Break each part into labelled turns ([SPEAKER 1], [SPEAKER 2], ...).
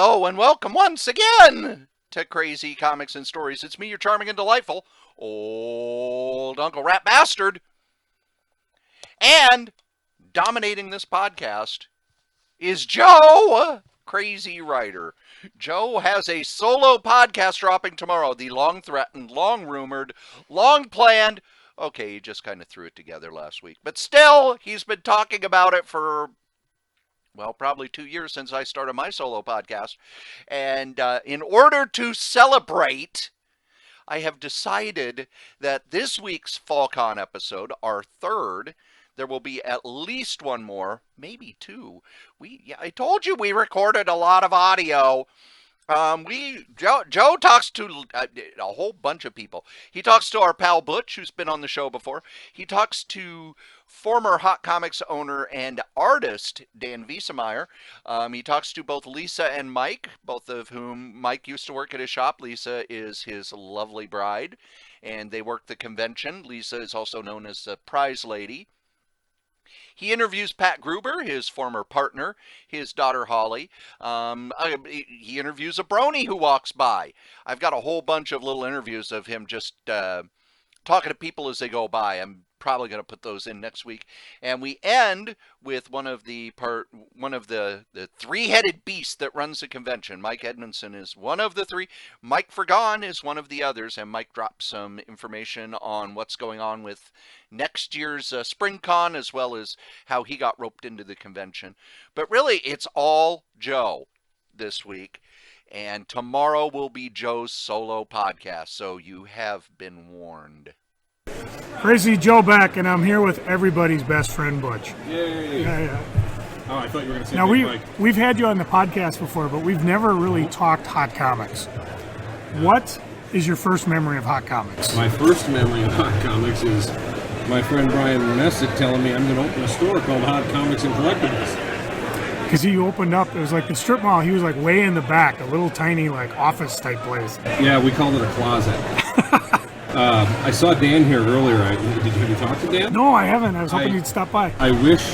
[SPEAKER 1] Hello and welcome once again to Kray Z Comics and Stories. It's me, your charming and delightful old Uncle Rat Bastard. And dominating this podcast is Joe, Crazy Writer. Joe has a solo podcast dropping tomorrow. The long-threatened, long-rumored, long-planned... Okay, he just kind of threw it together last week. But still, he's been talking about it for... well, probably 2 years since I started my solo podcast. And in order to celebrate, I have decided that this week's FallCon episode, our third, there will be at least one more, maybe two. I told you we recorded a lot of audio. Joe talks to a whole bunch of people. He talks to our pal Butch, who's been on the show before. He talks to former Hot Comics owner and artist Dan Wiesemeyer. He talks to both Lisa and Mike, both of whom Mike used to work at his shop. Lisa is his lovely bride, and they work the convention. Lisa is also known as the prize lady. He interviews Pat Gruber, his former partner, his daughter Holly. He interviews a brony who walks by. I've got a whole bunch of little interviews of him just talking to people as they go by. I'm probably going to put those in next week. And we end with one of the three-headed beasts that runs the convention. Mike Edmondson is one of the three. Mike Fergon is one of the others. And Mike drops some information on what's going on with next year's Spring Con, as well as how he got roped into the convention. But really, it's all Joe this week. And tomorrow will be Joe's solo podcast. So you have been warned.
[SPEAKER 2] Crazy Joe back, and I'm here with everybody's best friend, Butch.
[SPEAKER 3] Yay!
[SPEAKER 2] Yeah.
[SPEAKER 3] Oh, I thought you were going to say
[SPEAKER 2] now
[SPEAKER 3] Big Mike.
[SPEAKER 2] we've had you on the podcast before, but we've never really talked Hot Comics. What is your first memory of Hot Comics?
[SPEAKER 3] My first memory of Hot Comics is my friend Brian Messick telling me I'm going to open a store called Hot Comics and Collectibles.
[SPEAKER 2] Because he opened up, it was like the strip mall, he was like way in the back, a little tiny like office type place.
[SPEAKER 3] Yeah, we called it a closet. I saw Dan here earlier. Have you talked to Dan?
[SPEAKER 2] No, I haven't. I was hoping you'd stop by.
[SPEAKER 3] I wish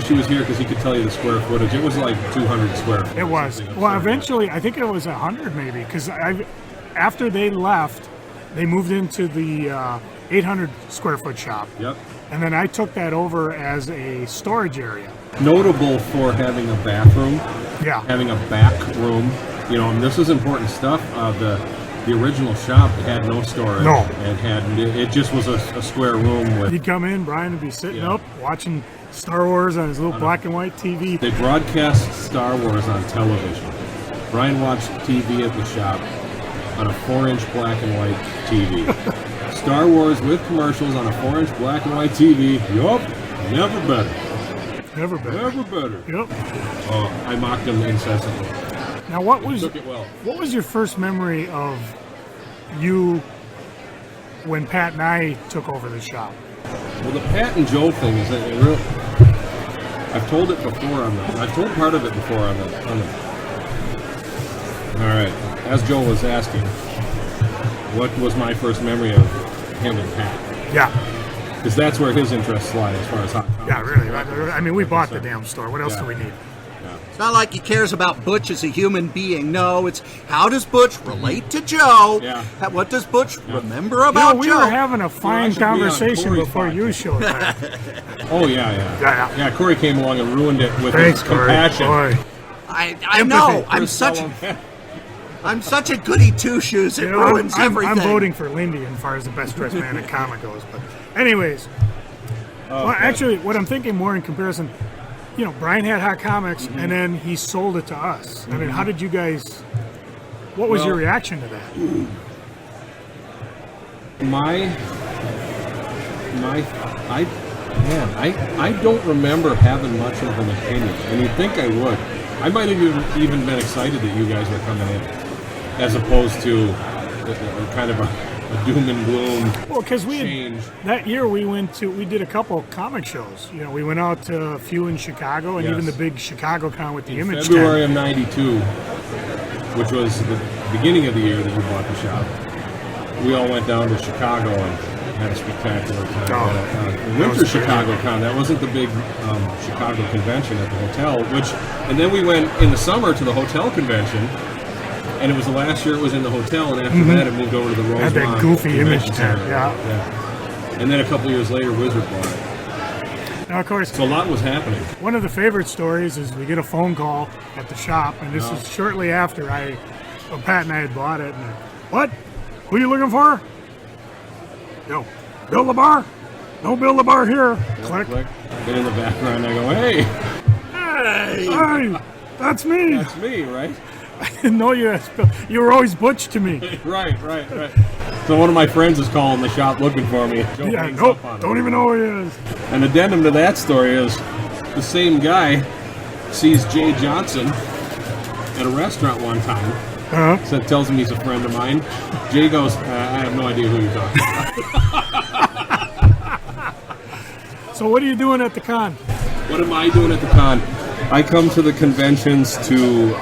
[SPEAKER 3] he was here because he could tell you the square footage. It was like 200 square feet.
[SPEAKER 2] It was. Well, eventually, I think it was 100 maybe, because after they left, they moved into the 800 square foot shop.
[SPEAKER 3] Yep.
[SPEAKER 2] And then I took that over as a storage area.
[SPEAKER 3] Notable for having a bathroom.
[SPEAKER 2] Yeah.
[SPEAKER 3] Having a back room. You know, and this is important stuff. The original shop had no storage.
[SPEAKER 2] No.
[SPEAKER 3] It just was a square room with...
[SPEAKER 2] You'd come in, Brian would be sitting up watching Star Wars on his little black and white TV.
[SPEAKER 3] They broadcast Star Wars on television. Brian watched TV at the shop on a 4-inch black and white TV. Star Wars with commercials on a 4-inch black and white TV. Yup, never better.
[SPEAKER 2] Never better.
[SPEAKER 3] Never better.
[SPEAKER 2] Yep.
[SPEAKER 3] Oh, I mocked him incessantly.
[SPEAKER 2] Now, what was your first memory of you when Pat and I took over the shop?
[SPEAKER 3] Well, the Pat and Joe thing is I've told it before I've told part of it before on the. All right, as Joe was asking, what was my first memory of him and Pat?
[SPEAKER 2] Yeah.
[SPEAKER 3] Because that's where his interests lie as far as Hot Comics.
[SPEAKER 2] Yeah, really. I mean, we bought the damn store. What else do we need?
[SPEAKER 1] It's not like he cares about Butch as a human being. No, it's how does Butch relate to Joe?
[SPEAKER 3] Yeah.
[SPEAKER 1] What does Butch remember about Joe?
[SPEAKER 2] We were having a fine conversation before you showed up.
[SPEAKER 3] Oh, yeah. Yeah, Corey came along and ruined it with his compassion.
[SPEAKER 2] Corey.
[SPEAKER 1] I know. I'm such a goody two-shoes. It ruins everything.
[SPEAKER 2] I'm voting for Lindy as far as the best dressed man in comic goes. But anyways, well, actually, what I'm thinking more in comparison, you know, Brian had Hot Comics, and then he sold it to us. I mean, how did you guys... What was your reaction to that?
[SPEAKER 3] I don't remember having much of an opinion, and you'd think I would. I might have even been excited that you guys were coming in, as opposed to kind of a doom and gloom.
[SPEAKER 2] Well, because that year we did a couple of comic shows. You know, we went out to a few in Chicago, and even the big Chicago con with the Image
[SPEAKER 3] February of '92, which was the beginning of the year that you bought the shop. We all went down to Chicago, and had a spectacular time.
[SPEAKER 2] Oh,
[SPEAKER 3] Winter Chicago Con, that wasn't the big Chicago convention at the hotel, and then we went in the summer to the hotel convention, and it was the last year it was in the hotel, and after that it moved over to the Rosemont.
[SPEAKER 2] Had that goofy image
[SPEAKER 3] Convention
[SPEAKER 2] tent,
[SPEAKER 3] Center.
[SPEAKER 2] yeah.
[SPEAKER 3] And then a couple years later, Wizard bought it.
[SPEAKER 2] Now, of course,
[SPEAKER 3] So a lot was happening.
[SPEAKER 2] one of the favorite stories is we get a phone call at the shop, and this is shortly after Pat and I had bought it. And what? Who are you looking for? Yo, Bill LaBar? No Bill LaBar here. Click.
[SPEAKER 3] Then in the background, I go, hey,
[SPEAKER 2] Hey, that's me.
[SPEAKER 3] that's me, right?
[SPEAKER 2] I didn't know you as Bill. You were always Butch to me.
[SPEAKER 3] Right. So one of my friends is calling the shop looking for me. Joe
[SPEAKER 2] Yeah,
[SPEAKER 3] hangs
[SPEAKER 2] nope,
[SPEAKER 3] up on
[SPEAKER 2] don't
[SPEAKER 3] him.
[SPEAKER 2] even know who he is.
[SPEAKER 3] An addendum to that story is the same guy sees Jay Johnson at a restaurant one time. So tells him he's a friend of mine. Jay goes, I have no idea who you're talking about.
[SPEAKER 2] So what are you doing at the con?
[SPEAKER 3] What am I doing at the con? I come to the conventions to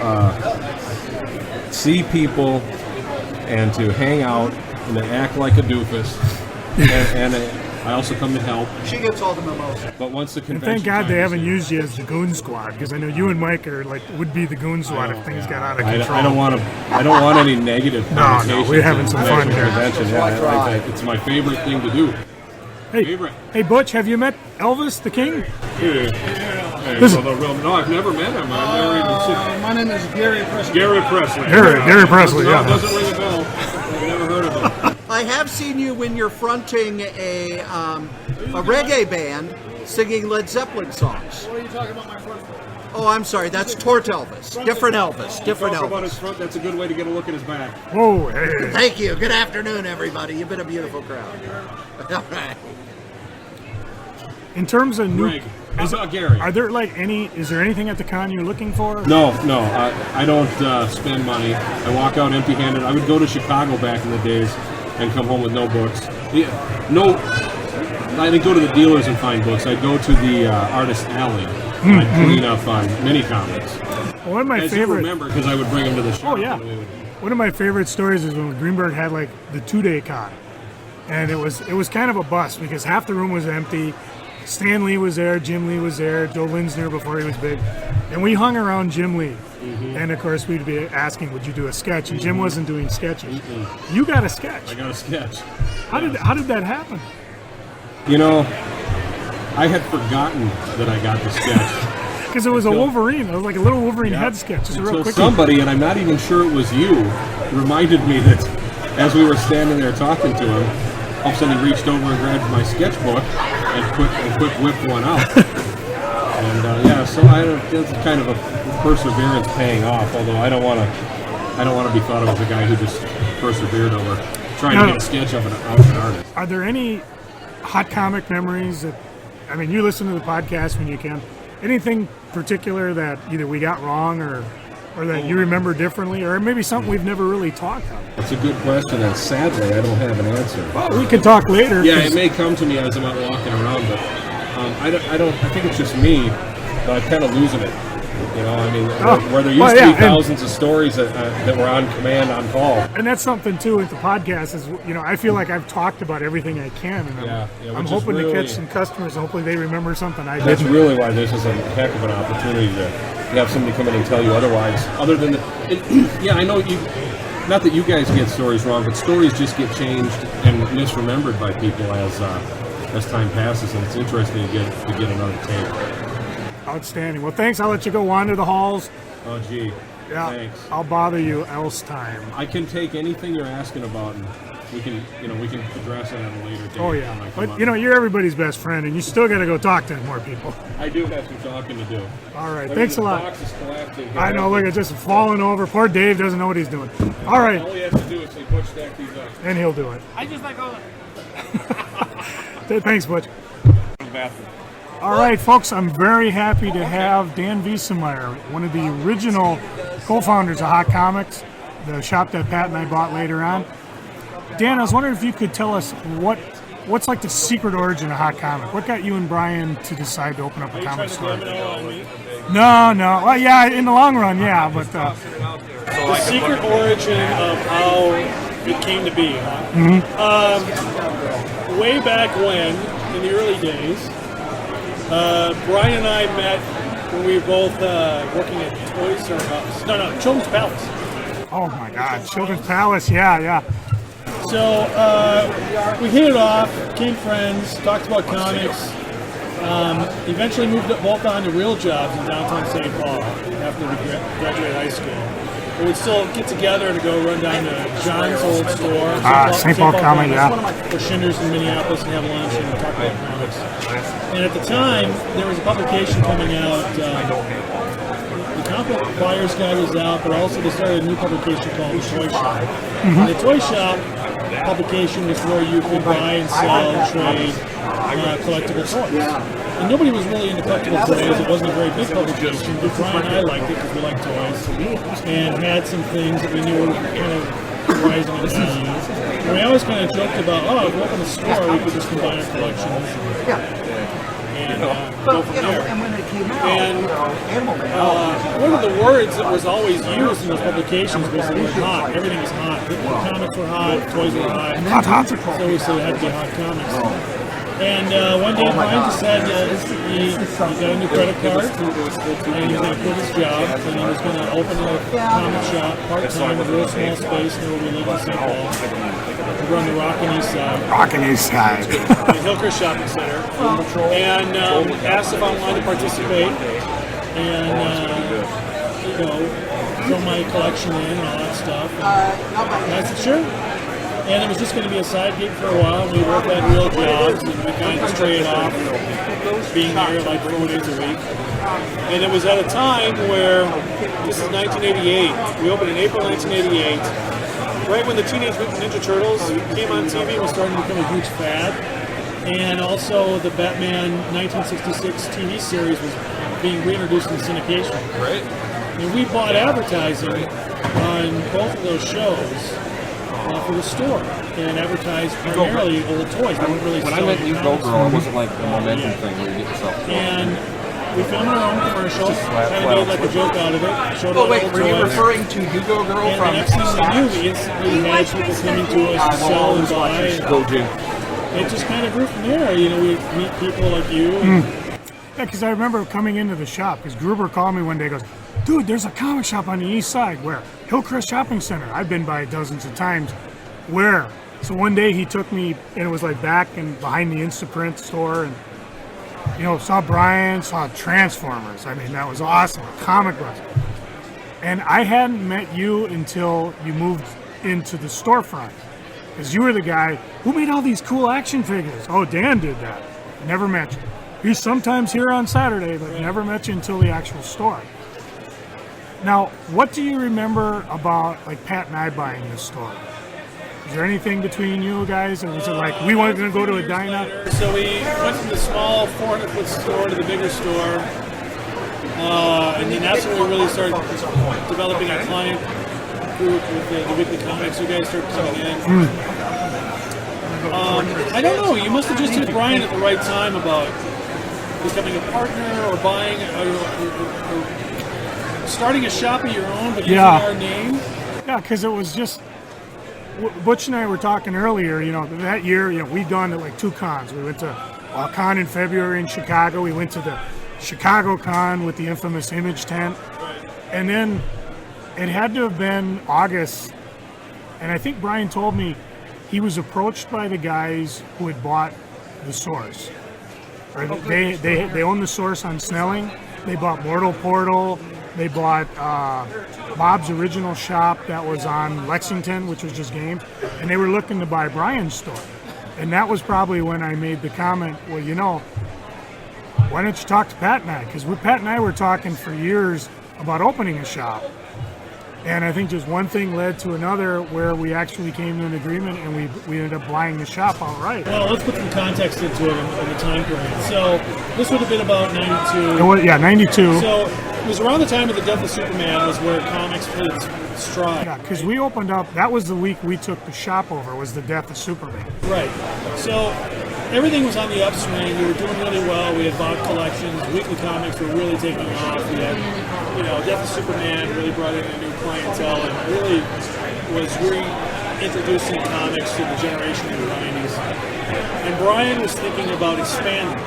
[SPEAKER 3] see people and to hang out and to act like a doofus. and I also come to help.
[SPEAKER 4] She gets all the memos.
[SPEAKER 3] But once the
[SPEAKER 2] And
[SPEAKER 3] convention
[SPEAKER 2] thank God
[SPEAKER 3] time
[SPEAKER 2] they
[SPEAKER 3] is
[SPEAKER 2] haven't
[SPEAKER 3] here-
[SPEAKER 2] used you as the goon squad, because I know you and Mike are would be the goon squad if things got out of
[SPEAKER 3] I
[SPEAKER 2] control.
[SPEAKER 3] I don't want any negative
[SPEAKER 2] No,
[SPEAKER 3] connotations.
[SPEAKER 2] we're having
[SPEAKER 3] in
[SPEAKER 2] some
[SPEAKER 3] the
[SPEAKER 2] fun here.
[SPEAKER 3] convention. It's my favorite thing to do.
[SPEAKER 2] Hey, Butch, have you met Elvis the King?
[SPEAKER 3] Hey,
[SPEAKER 2] Listen.
[SPEAKER 3] no, I've never met him. I've never even seen.
[SPEAKER 4] My name is Gary Presley.
[SPEAKER 3] Gary Presley.
[SPEAKER 2] Gary Presley,
[SPEAKER 3] No,
[SPEAKER 2] yeah.
[SPEAKER 3] doesn't ring a bell. I've never heard of him.
[SPEAKER 4] I have seen you when you're fronting a reggae band singing Led Zeppelin songs.
[SPEAKER 5] What are you talking about, my friend?
[SPEAKER 4] Oh, I'm sorry. That's Tort Elvis. Different Elvis. Different
[SPEAKER 3] Talk about his
[SPEAKER 4] Elvis.
[SPEAKER 3] front. That's a good way to get a look at his back.
[SPEAKER 2] Whoa, hey.
[SPEAKER 4] Thank you. Good afternoon, everybody. You've been a beautiful crowd. All right.
[SPEAKER 2] In terms of new,
[SPEAKER 3] Greg, how about Gary?
[SPEAKER 2] are there is there anything at the con you're looking for?
[SPEAKER 3] No, I don't spend money. I walk out empty-handed. I would go to Chicago back in the days and come home with no books. I didn't go to the dealers and find books. I'd go to the artist alley. And I'd clean up on mini comics.
[SPEAKER 2] One of my
[SPEAKER 3] As you
[SPEAKER 2] favorite.
[SPEAKER 3] remember, because I would bring them to the shop.
[SPEAKER 2] Oh yeah.
[SPEAKER 3] and we would-
[SPEAKER 2] One of my favorite stories is when Greenberg had the 2-day con, and it was kind of a bust because half the room was empty. Stan Lee was there, Jim Lee was there, Joe Linsner before he was big, and we hung around Jim Lee. And of course we'd be asking, would you do a sketch? And Jim wasn't doing sketches. You got a sketch.
[SPEAKER 3] I got a sketch.
[SPEAKER 2] How did that happen?
[SPEAKER 3] You know, I had forgotten that I got the sketch.
[SPEAKER 2] Because it was a Wolverine. It was like a little Wolverine head sketch. Just a real
[SPEAKER 3] Until
[SPEAKER 2] quick.
[SPEAKER 3] somebody, and I'm not even sure it was you, reminded me that as we were standing there talking to him, all of a sudden he reached over and grabbed my sketchbook and quick whipped one out. And so that's kind of a perseverance paying off. Although I don't want to be thought of as a guy who just persevered over trying to get a sketch of an artist.
[SPEAKER 2] Are there any hot comic memories that? I mean, you listen to the podcast when you can. Anything particular that either we got wrong or that you remember differently, or maybe something we've never really talked about?
[SPEAKER 3] That's a good question, and sadly, I don't have an answer.
[SPEAKER 2] Well, we can talk later.
[SPEAKER 3] Yeah,
[SPEAKER 2] 'cause-
[SPEAKER 3] it may come to me as I'm out walking around, but I think it's just me, but I'm kind of losing it. You know, I mean, where there used to be thousands of stories that were on command, on call.
[SPEAKER 2] And that's something too with the podcast is, I feel like I've talked about everything I can, and I'm
[SPEAKER 3] which is
[SPEAKER 2] hoping to
[SPEAKER 3] really-
[SPEAKER 2] catch some customers. And hopefully they remember something I
[SPEAKER 3] That's
[SPEAKER 2] didn't.
[SPEAKER 3] really why this is a heck of an opportunity to have somebody come in and tell you otherwise. Other than, I know you. Not that you guys get stories wrong, but stories just get changed and misremembered by people as time passes, and it's interesting to get another take.
[SPEAKER 2] Outstanding. Well, thanks. I'll let you go wander the halls.
[SPEAKER 3] Oh, gee.
[SPEAKER 2] Yeah,
[SPEAKER 3] Thanks.
[SPEAKER 2] I'll bother you else time.
[SPEAKER 3] I can take anything you're asking about, and we can address it at a later date.
[SPEAKER 2] Oh
[SPEAKER 3] when
[SPEAKER 2] yeah,
[SPEAKER 3] I come
[SPEAKER 2] but
[SPEAKER 3] up.
[SPEAKER 2] you're everybody's best friend, and you still got to go talk to more people.
[SPEAKER 3] I do have some talking to do.
[SPEAKER 2] All right,
[SPEAKER 3] I mean,
[SPEAKER 2] thanks a
[SPEAKER 3] the
[SPEAKER 2] lot.
[SPEAKER 3] box is collapsing here.
[SPEAKER 2] I know. Look, it's just falling over. Poor Dave doesn't know what he's doing. All right,
[SPEAKER 3] All he has to do is say, "Butch, stack these up."
[SPEAKER 2] and he'll do it.
[SPEAKER 5] I just like all
[SPEAKER 2] Thanks, Butch. All right, folks, I'm very happy to have Dan Wiesemeyer, one of the original co-founders of Hot Comics, the shop that Pat and I bought later on. Dan, I was wondering if you could tell us what's like the secret origin of Hot Comic. What got you and Brian to decide to open up a comic store? No. Well, yeah, in the long run, yeah, but
[SPEAKER 5] the secret origin of how it came to be. way back when, in the early days, Brian and I met when we were both working at Toys R Us. No, Children's Palace.
[SPEAKER 2] Oh my God, Children's Palace, yeah.
[SPEAKER 5] So we hit it off, became friends, talked about comics. Eventually moved both on to real jobs in downtown St. Paul after we graduated high school. We would still get together to go run down to John's old store,
[SPEAKER 2] St. Paul Comic, yeah.
[SPEAKER 5] Or Schindler's in Minneapolis and have lunch and talk about comics. And at the time, there was a publication coming out. The Comic Book Buyer's Guide was out, but also they started a new publication called The Toy Shop. And the Toy Shop publication was where you could buy and sell and trade collectible toys. And nobody was really into collectible toys. It wasn't a very big publication, but Brian and I liked it because we liked toys and had some things that we knew were kind of rising in value. And we always kind of joked about, oh, if we open a store, we could just combine our collections and go from there. And one of the words that was always used in those publications was the word hot. Everything was hot. The comics were hot, toys were hot.
[SPEAKER 2] Hot.
[SPEAKER 5] So we said it had to be hot comics. And one day Brian just said he got a new credit card and he was going to quit his job and he was going to open a comic shop part-time in a real small space near where we live in St. Paul. We run the Rockin' East Side. The Hillcrest Shopping Center. And asked if I wanted to participate and throw my collection in and all that stuff. And I said, sure. And it was just going to be a side gig for a while. We both had real jobs, and we kind of just traded off being there like 4 days a week. And it was at a time where, this is 1988, we opened in April 1988, right when the Teenage Mutant Ninja Turtles came on TV and was starting to become a huge fad. And also the Batman 1966 TV series was being reintroduced in syndication.
[SPEAKER 3] Right.
[SPEAKER 5] And we bought advertising on both of those shows. For the store and advertised primarily old toys. We weren't really
[SPEAKER 3] when I met you, Go Girl, it wasn't like the momentum thing where you get yourself.
[SPEAKER 5] And we filmed our own commercial, kind of made like a joke out of it. Showed
[SPEAKER 4] Oh wait,
[SPEAKER 5] old
[SPEAKER 4] were you
[SPEAKER 5] toys.
[SPEAKER 4] referring to You Go Girl
[SPEAKER 5] And
[SPEAKER 4] from?
[SPEAKER 5] the next thing we knew, we instantly had people coming to us to sell and buy.
[SPEAKER 3] Go, Jim.
[SPEAKER 5] It just kind of grew from there. You know, we'd meet people like you.
[SPEAKER 2] Yeah, because I remember coming into the shop, because Gruber called me one day, goes, dude, there's a comic shop on the east side. Where? Hillcrest Shopping Center. I've been by dozens of times. Where? So one day he took me, and it was like back and behind the Instaprint store, and saw Brian, saw Transformers. I mean, that was awesome. Comic books. And I hadn't met you until you moved into the storefront, because you were the guy who made all these cool action figures. Oh, Dan did that. Never met you. He's sometimes here on Saturday, but never met you until the actual store. Now, what do you remember about like Pat and I buying this store? Is there anything between you guys, or was it like we wanted to go to a diner?
[SPEAKER 5] So we went from the small 400-foot store to the bigger store, and then that's when we really started developing our client group with the weekly comics. You guys started coming in. I don't know. You must have just hit Brian at the right time about becoming a partner or buying or starting a shop of your own, but using our name.
[SPEAKER 2] Yeah, because it was just. Butch and I were talking earlier, that year, we'd gone to like 2 cons. We went to Con in February in Chicago. We went to the Chicago Con with the infamous Image tent. And then it had to have been August. And I think Brian told me he was approached by the guys who had bought the Source. Right? They own the Source on Snelling. They bought Mortal Portal. They bought Bob's Original Shop that was on Lexington, which was just games, and they were looking to buy Brian's store. And that was probably when I made the comment, well, why don't you talk to Pat and I? Because Pat and I were talking for years about opening a shop. And I think just one thing led to another where we actually came to an agreement and we ended up buying the shop outright.
[SPEAKER 5] Well, let's put some context into it in the time period. So this would have been about 92.
[SPEAKER 2] It was, 92.
[SPEAKER 5] So it was around the time of the death of Superman was where comics hit its stride.
[SPEAKER 2] Yeah, because we opened up, that was the week we took the shop over, was the death of Superman.
[SPEAKER 5] Right. So everything was on the upswing. We were doing really well. We had bought collections. Weekly comics were really taking off. We had, Death of Superman really brought in a new clientele and really was introducing comics to the generation in the 90s. And Brian was thinking about expanding.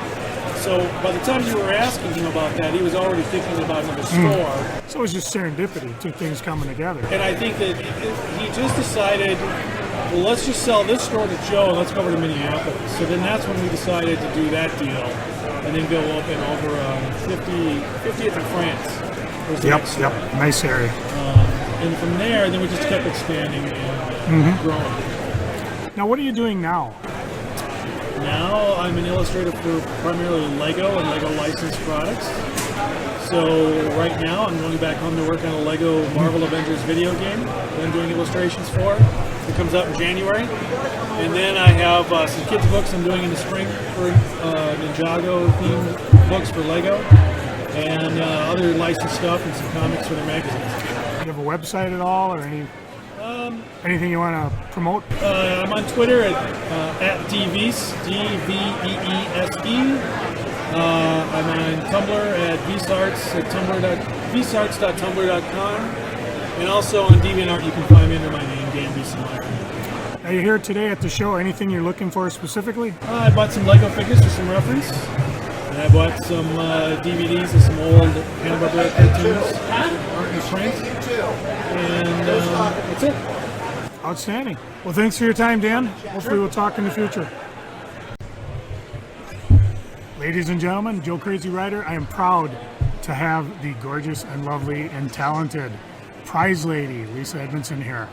[SPEAKER 5] So by the time you were asking him about that, he was already thinking about another store.
[SPEAKER 2] So it was just serendipity, two things coming together.
[SPEAKER 5] And I think that he just decided, well, let's just sell this store to Joe and let's go over to Minneapolis. So then that's when we decided to do that deal and then go open over 50th in France. Was the next store.
[SPEAKER 2] Nice area.
[SPEAKER 5] And from there, then we just kept expanding and growing.
[SPEAKER 2] Now, what are you doing now?
[SPEAKER 5] Now I'm an illustrator for primarily Lego and Lego licensed products. So right now I'm going back home to work on a Lego Marvel Avengers video game that I'm doing illustrations for. It comes out in January. And then I have some kids books I'm doing in the spring for Ninjago themed books for Lego. And other licensed stuff and some comics for their magazines.
[SPEAKER 2] Do you have a website at all or anything you want to promote?
[SPEAKER 5] I'm on Twitter at DVeese, DVEESE. I'm on Tumblr at vsarts at vsarts.tumblr.com. And also on DeviantArt, you can find me under my name, Dan Viesemeyer.
[SPEAKER 2] Are you here today at the show? Anything you're looking for specifically?
[SPEAKER 5] I bought some Lego figures for some reference. And I bought some DVDs of some old Hanna-Barbera cartoons, art and print. And that's it.
[SPEAKER 2] Outstanding. Well, thanks for your time, Dan. Hopefully we'll talk in the future. Ladies and gentlemen, Joe Crazy Rider, I am proud to have the gorgeous and lovely and talented prize lady, Lisa Edmondson, here.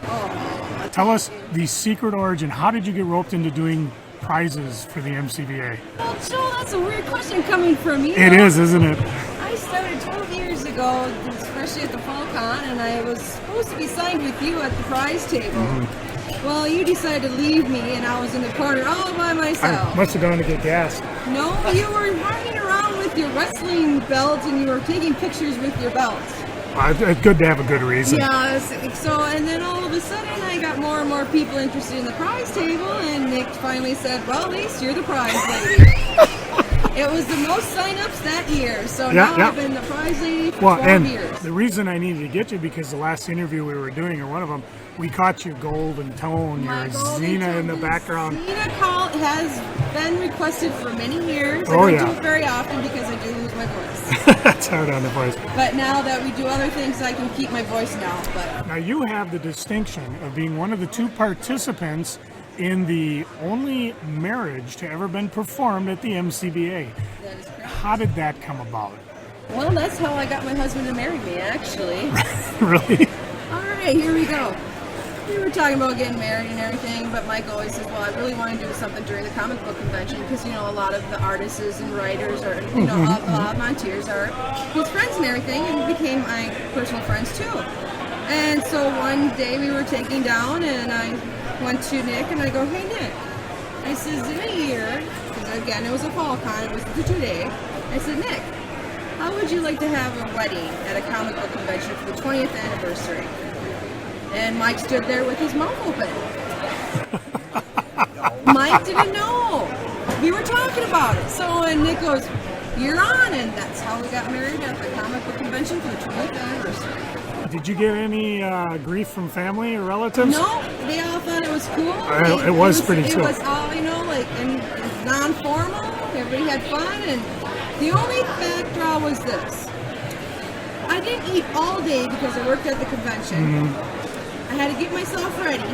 [SPEAKER 2] Tell us the secret origin. How did you get roped into doing prizes for the MCBA?
[SPEAKER 6] Well, Joe, that's a weird question coming from you.
[SPEAKER 2] It is, isn't it?
[SPEAKER 6] I started 12 years ago, especially at the FallCon, and I was supposed to be signed with you at the prize table. Well, you decided to leave me, and I was in the corner all by myself.
[SPEAKER 2] I must have gone to get gas.
[SPEAKER 6] No, you were riding around with your wrestling belt, and you were taking pictures with your belt.
[SPEAKER 2] It's good to have a good reason.
[SPEAKER 6] Yeah, so, and then all of a sudden I got more and more people interested in the prize table, and Nick finally said, well, Lise, you're the prize lady. It was the most sign-ups that year, so now I've been the prize lady for 12 years.
[SPEAKER 2] The reason I needed to get you, because the last interview we were doing, or one of them, we caught your golden tone, your Xena in the background.
[SPEAKER 6] Xena call has been requested for many years.
[SPEAKER 2] Oh,
[SPEAKER 6] I don't do it very often because I do lose my voice.
[SPEAKER 2] That's hard on the voice.
[SPEAKER 6] But now that we do other things, I can keep my voice now. But
[SPEAKER 2] now you have the distinction of being one of the two participants in the only marriage to ever been performed at the MCBA.
[SPEAKER 6] that is correct.
[SPEAKER 2] How did that come about?
[SPEAKER 6] Well, that's how I got my husband to marry me, actually.
[SPEAKER 2] Really?
[SPEAKER 6] All right, here we go. We were talking about getting married and everything, but Mike always says, well, I really want to do something during the comic book convention because, you know, a lot of the artists and writers are, you know, a lot of Montiers are his friends and everything, and became my personal friends too. And so one day we were taking down, and I went to Nick, and I go, hey, Nick. I says, in a year, because again, it was a FallCon, it was the 2-day. I said, Nick, how would you like to have a wedding at a comic book convention for the 20th anniversary? And Mike stood there with his mouth open. Mike didn't know. We were talking about it. So, and Nick goes, you're on. And that's how we got married at the comic book convention for the 20th anniversary.
[SPEAKER 2] Did you get any grief from family or relatives?
[SPEAKER 6] No, they all thought it was cool.
[SPEAKER 2] It was pretty cool.
[SPEAKER 6] It was all, you know, like non-formal. Everybody had fun. And the only backdraw was this. I didn't eat all day because I worked at the convention. I had to get myself ready.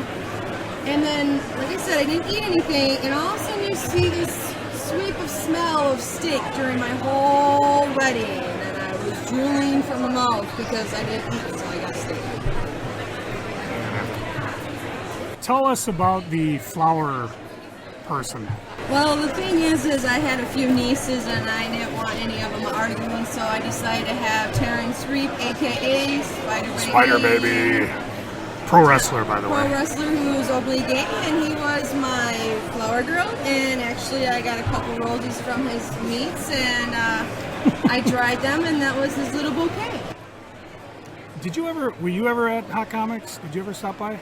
[SPEAKER 6] And then, like I said, I didn't eat anything. And all of a sudden you see this sweep of smell of steak during my whole wedding. And I was drooling from the mouth because I didn't eat until I got steak.
[SPEAKER 2] Tell us about the flower person.
[SPEAKER 6] Well, the thing is I had a few nieces and I didn't want any of them arguing, so I decided to have Terrence Reap, aka
[SPEAKER 2] Spider Baby. Pro wrestler, by the way.
[SPEAKER 6] Pro wrestler who was openly gay, and he was my flower girl. And actually, I got a couple roses from his meats, and I dried them, and that was his little bouquet.
[SPEAKER 2] Were you ever at Hot Comics? Did you ever stop by?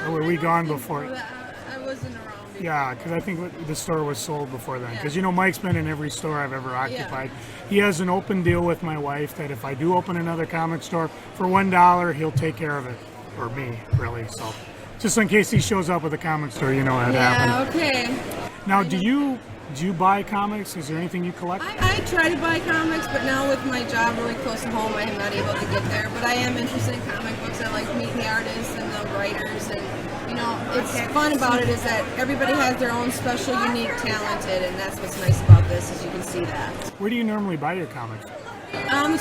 [SPEAKER 2] Or were we gone before?
[SPEAKER 6] I wasn't around.
[SPEAKER 2] Yeah, because I think the store was sold before then. Because, you know, Mike's been in every store I've ever occupied. He has an open deal with my wife that if I do open another comic store, for $1, he'll take care of it. Or me, really. So Just in case he shows up with a comic store, you know that happened.
[SPEAKER 6] Okay.
[SPEAKER 2] Now, do you buy comics? Is there anything you collect?
[SPEAKER 6] I try to buy comics, but now with my job really close to home, I am not able to get there. But I am interested in comic books. I like meeting the artists and the writers, and it's fun about it is that everybody has their own special, unique, talented, and that's what's nice about this is you can see that.
[SPEAKER 2] Where do you normally buy your comics?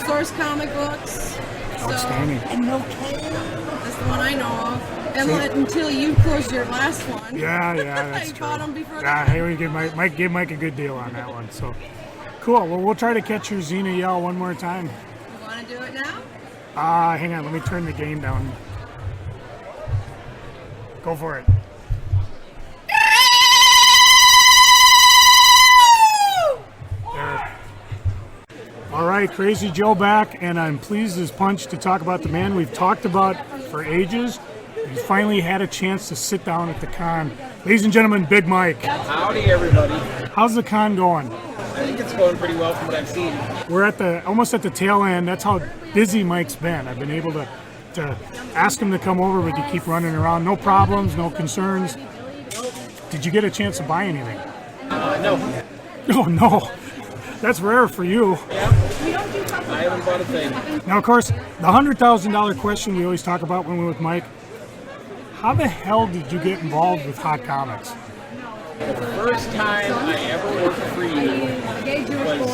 [SPEAKER 6] Source Comic Books.
[SPEAKER 2] Outstanding.
[SPEAKER 6] That's the one I know of. And until you closed your last one.
[SPEAKER 2] Yeah, that's
[SPEAKER 6] I
[SPEAKER 2] true.
[SPEAKER 6] bought them before
[SPEAKER 2] Yeah,
[SPEAKER 6] that.
[SPEAKER 2] hey, we might give Mike a good deal on that one. So, cool. Well, we'll try to catch your Xena yell one more time.
[SPEAKER 6] You want to do it now?
[SPEAKER 2] Hang on. Let me turn the game down. Go for it. There. All right, Crazy Joe back, and I'm pleased as punch to talk about the man we've talked about for ages. He finally had a chance to sit down at the con. Ladies and gentlemen, Big Mike.
[SPEAKER 7] Howdy, everybody.
[SPEAKER 2] How's the con going?
[SPEAKER 7] I think it's going pretty well from what I've seen.
[SPEAKER 2] We're almost at the tail end. That's how busy Mike's been. I've been able to ask him to come over, but you keep running around. No problems, no concerns. Did you get a chance to buy anything?
[SPEAKER 7] No.
[SPEAKER 2] Oh, no. That's rare for you.
[SPEAKER 7] I haven't bought a thing.
[SPEAKER 2] Now, of course, the $100,000 question we always talk about when we're with Mike. How the hell did you get involved with hot comics?
[SPEAKER 7] The first time I ever worked for you was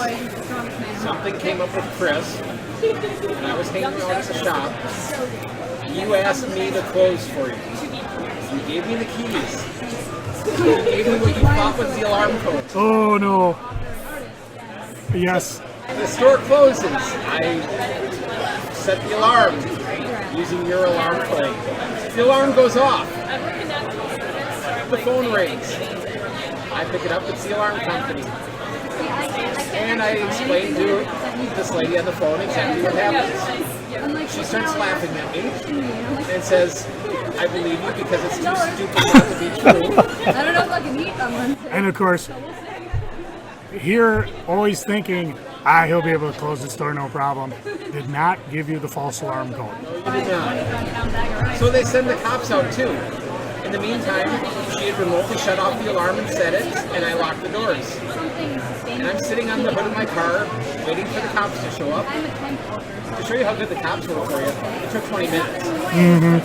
[SPEAKER 7] something came up with Chris, and I was hanging out at the shop. You asked me to close for you. You gave me the keys. You gave me what you thought was the alarm code.
[SPEAKER 2] Oh, no. Yes.
[SPEAKER 7] The store closes. I set the alarm using your alarm code. The alarm goes off. The phone rings. I pick it up, it's the alarm company. And I explained to this lady on the phone exactly what happens. She starts laughing at me and says, I believe you because it's too stupid not to be true.
[SPEAKER 6] I don't know if I can eat them.
[SPEAKER 2] And of course, here always thinking, he'll be able to close the store, no problem. Did not give you the false alarm code.
[SPEAKER 7] You did not. So they send the cops out too. In the meantime, she had remotely shut off the alarm and set it, and I locked the doors. And I'm sitting on the hood of my car, waiting for the cops to show up. To show you how good the cops were for you, it took 20 minutes.
[SPEAKER 2] Mm-hmm.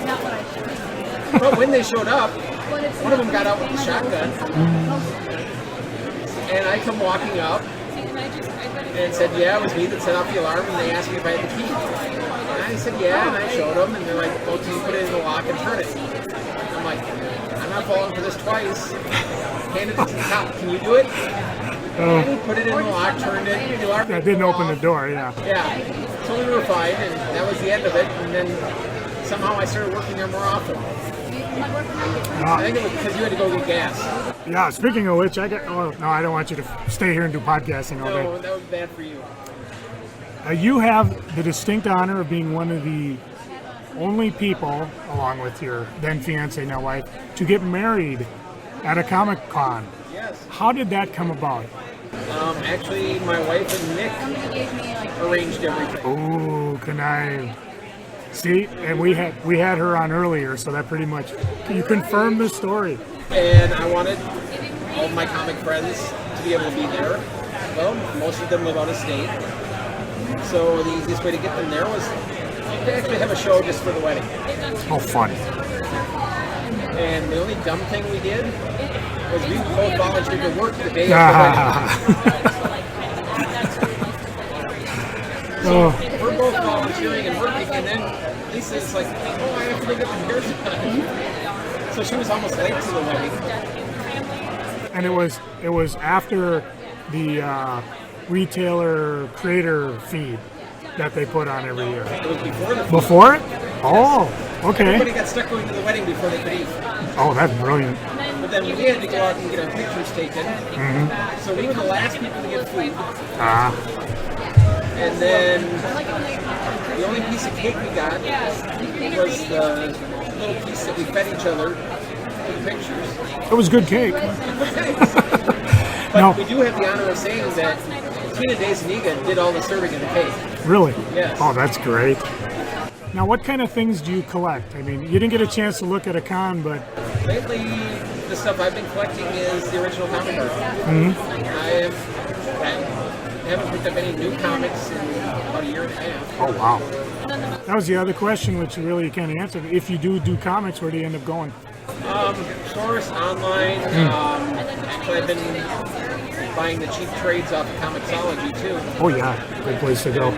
[SPEAKER 7] But when they showed up, one of them got out with the shotgun. And I come walking up and said, yeah, it was me that set off the alarm, and they asked me if I had the key. And I said, yeah, and I showed them, and they're like, oh, can you put it in the lock and turn it? I'm like, I'm not falling for this twice. Handed it to the cop. Can you do it? And he put it in the lock, turned it, the alarm
[SPEAKER 2] That didn't open the
[SPEAKER 7] off.
[SPEAKER 2] door, yeah.
[SPEAKER 7] Yeah. So we were fine, and that was the end of it. And then somehow I started working there more often. I think it was because you had to go get gas.
[SPEAKER 2] Yeah, speaking of which, I don't want you to stay here and do podcasting all
[SPEAKER 7] No,
[SPEAKER 2] day.
[SPEAKER 7] that was bad for you.
[SPEAKER 2] You have the distinct honor of being one of the only people, along with your then fiance, now wife, to get married at a Comic-Con.
[SPEAKER 7] Yes.
[SPEAKER 2] How did that come about?
[SPEAKER 7] Actually, my wife and Nick arranged everything.
[SPEAKER 2] Ooh, connive. See, and we had her on earlier, so that pretty much, can you confirm the story?
[SPEAKER 7] And I wanted all of my comic friends to be able to be there. Well, most of them live out of state. So the easiest way to get them there was to actually have a show just for the wedding.
[SPEAKER 2] Oh, fun.
[SPEAKER 7] And the only dumb thing we did was we both volunteered to work the day of the wedding.
[SPEAKER 2] Oh,
[SPEAKER 7] We're both volunteering and working, and then Lisa's like, oh, I have to go get the hair done. So she was almost late to the wedding.
[SPEAKER 2] and it was after the retailer creator feed that they put on every year.
[SPEAKER 7] It was before the
[SPEAKER 2] Before it? Oh, okay.
[SPEAKER 7] Everybody got stuck going to the wedding before they could eat.
[SPEAKER 2] Oh, that's brilliant.
[SPEAKER 7] But then we had to go out and get our pictures taken. So we were the last people to get food. And then the only piece of cake we got was the little piece that we fed each other for the pictures.
[SPEAKER 2] It was good cake.
[SPEAKER 7] But
[SPEAKER 2] No.
[SPEAKER 7] we do have the honor of saying that Tina Dezaniga did all the serving of the cake.
[SPEAKER 2] Really?
[SPEAKER 7] Yes.
[SPEAKER 2] Oh, that's great. Now, what kind of things do you collect? I mean, you didn't get a chance to look at a con, but
[SPEAKER 7] Lately, the stuff I've been collecting is the original comic book. I haven't picked up any new comics in about a year and a half.
[SPEAKER 2] oh wow. That was the other question, which you really kind of answered. If you do comics, where do you end up going?
[SPEAKER 7] Stores, online. Actually, I've been buying the cheap trades off of Comixology too.
[SPEAKER 2] Oh yeah, good place to go.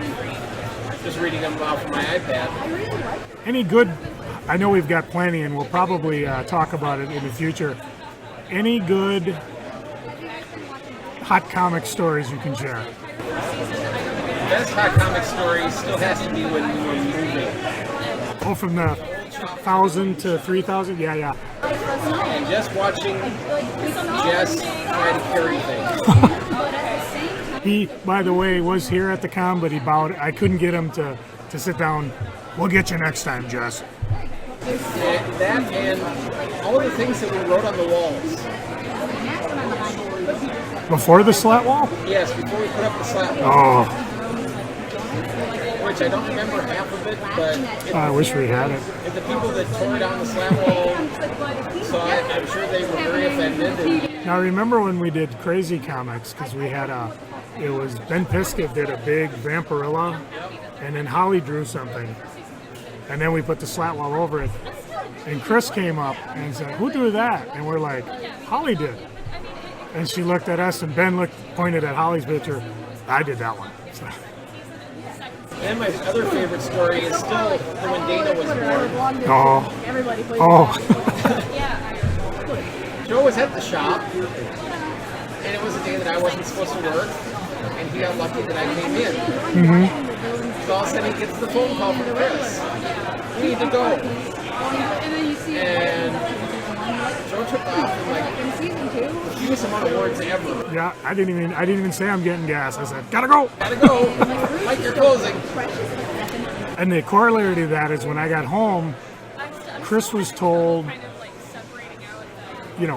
[SPEAKER 7] Just reading them off of my iPad.
[SPEAKER 2] Any good? I know we've got plenty, and we'll probably talk about it in the future. Any good hot comic stories you can share?
[SPEAKER 7] The best hot comic story still has to be when we were moving.
[SPEAKER 2] Oh, from the 1,000 to 3,000? Yeah.
[SPEAKER 7] And just watching Jess try to carry things.
[SPEAKER 2] He, by the way, was here at the con, but he bowed. I couldn't get him to sit down. We'll get you next time, Jess.
[SPEAKER 7] That and all the things that we wrote on the walls.
[SPEAKER 2] Before the slat wall?
[SPEAKER 7] Yes, before we put up the slat wall.
[SPEAKER 2] Oh,
[SPEAKER 7] Which I don't remember half of it, but
[SPEAKER 2] I wish we had it.
[SPEAKER 7] if the people that tore down the slat wall saw it, I'm sure they were very offended. And
[SPEAKER 2] Now, remember when we did Kray Z comics, because we had it was Ben Piskett did a big Vampirilla, and then Holly drew something, and then we put the slat wall over it, and Chris came up and said, "Who drew that?" And we're like, "Holly did." And she looked at us, and Ben pointed at Holly's picture. I did that one. So,
[SPEAKER 7] then my other favorite story is still when Dana was born.
[SPEAKER 2] oh,
[SPEAKER 7] Joe was at the shop, and it was a day that I wasn't supposed to work, and he got lucky that I came in. So all of a sudden he gets the phone call from Chris. We need to go. And Joe took off in like the fewest amount of words ever.
[SPEAKER 2] yeah. I didn't even say I'm getting gas. I said, "Gotta go."
[SPEAKER 7] Gotta go. Like you're closing.
[SPEAKER 2] And the corollary to that is when I got home, Chris was told,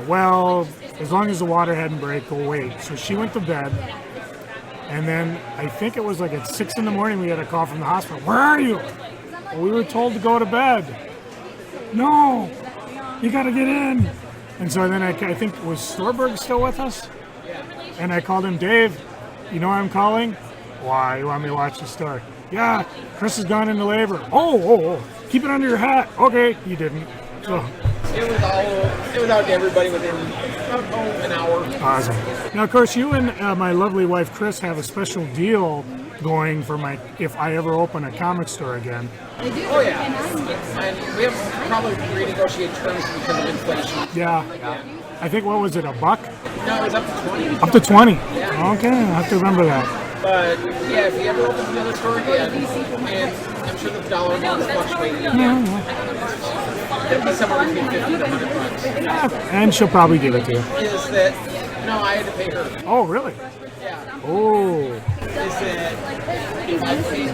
[SPEAKER 2] well, as long as the water hadn't break, go wait. So she went to bed. And then I think it was like at 6 in the morning, we had a call from the hospital. "Where are you?" "Well, we were told to go to bed." "No, you got to get in." And so then I think, was Storberg still with us? And I called him, "Dave, you know I'm calling?" "Why? You want me to watch the story?" "Yeah, Chris has gone into labor." Oh, keep it under your hat." "Okay." You didn't. So
[SPEAKER 7] It was out to everybody within about an hour.
[SPEAKER 2] awesome. Now, of course, you and my lovely wife Chris have a special deal going for if I ever open a comic store again.
[SPEAKER 7] Oh yeah. And we have to probably renegotiate terms because of inflation.
[SPEAKER 2] Yeah. I think, what was it, $1?
[SPEAKER 7] No, it was up to 20.
[SPEAKER 2] Up to 20.
[SPEAKER 7] Yeah.
[SPEAKER 2] Okay, I have to remember that.
[SPEAKER 7] But yeah, if he ever opens another store again, and I'm sure the dollar amount is fluctuating again, it'll be somewhere between $50 to $100.
[SPEAKER 2] And she'll probably give it to you.
[SPEAKER 7] Is that no? I had to pay her.
[SPEAKER 2] Oh, really?
[SPEAKER 7] Yeah.
[SPEAKER 2] Oh.
[SPEAKER 7] Is that if I paid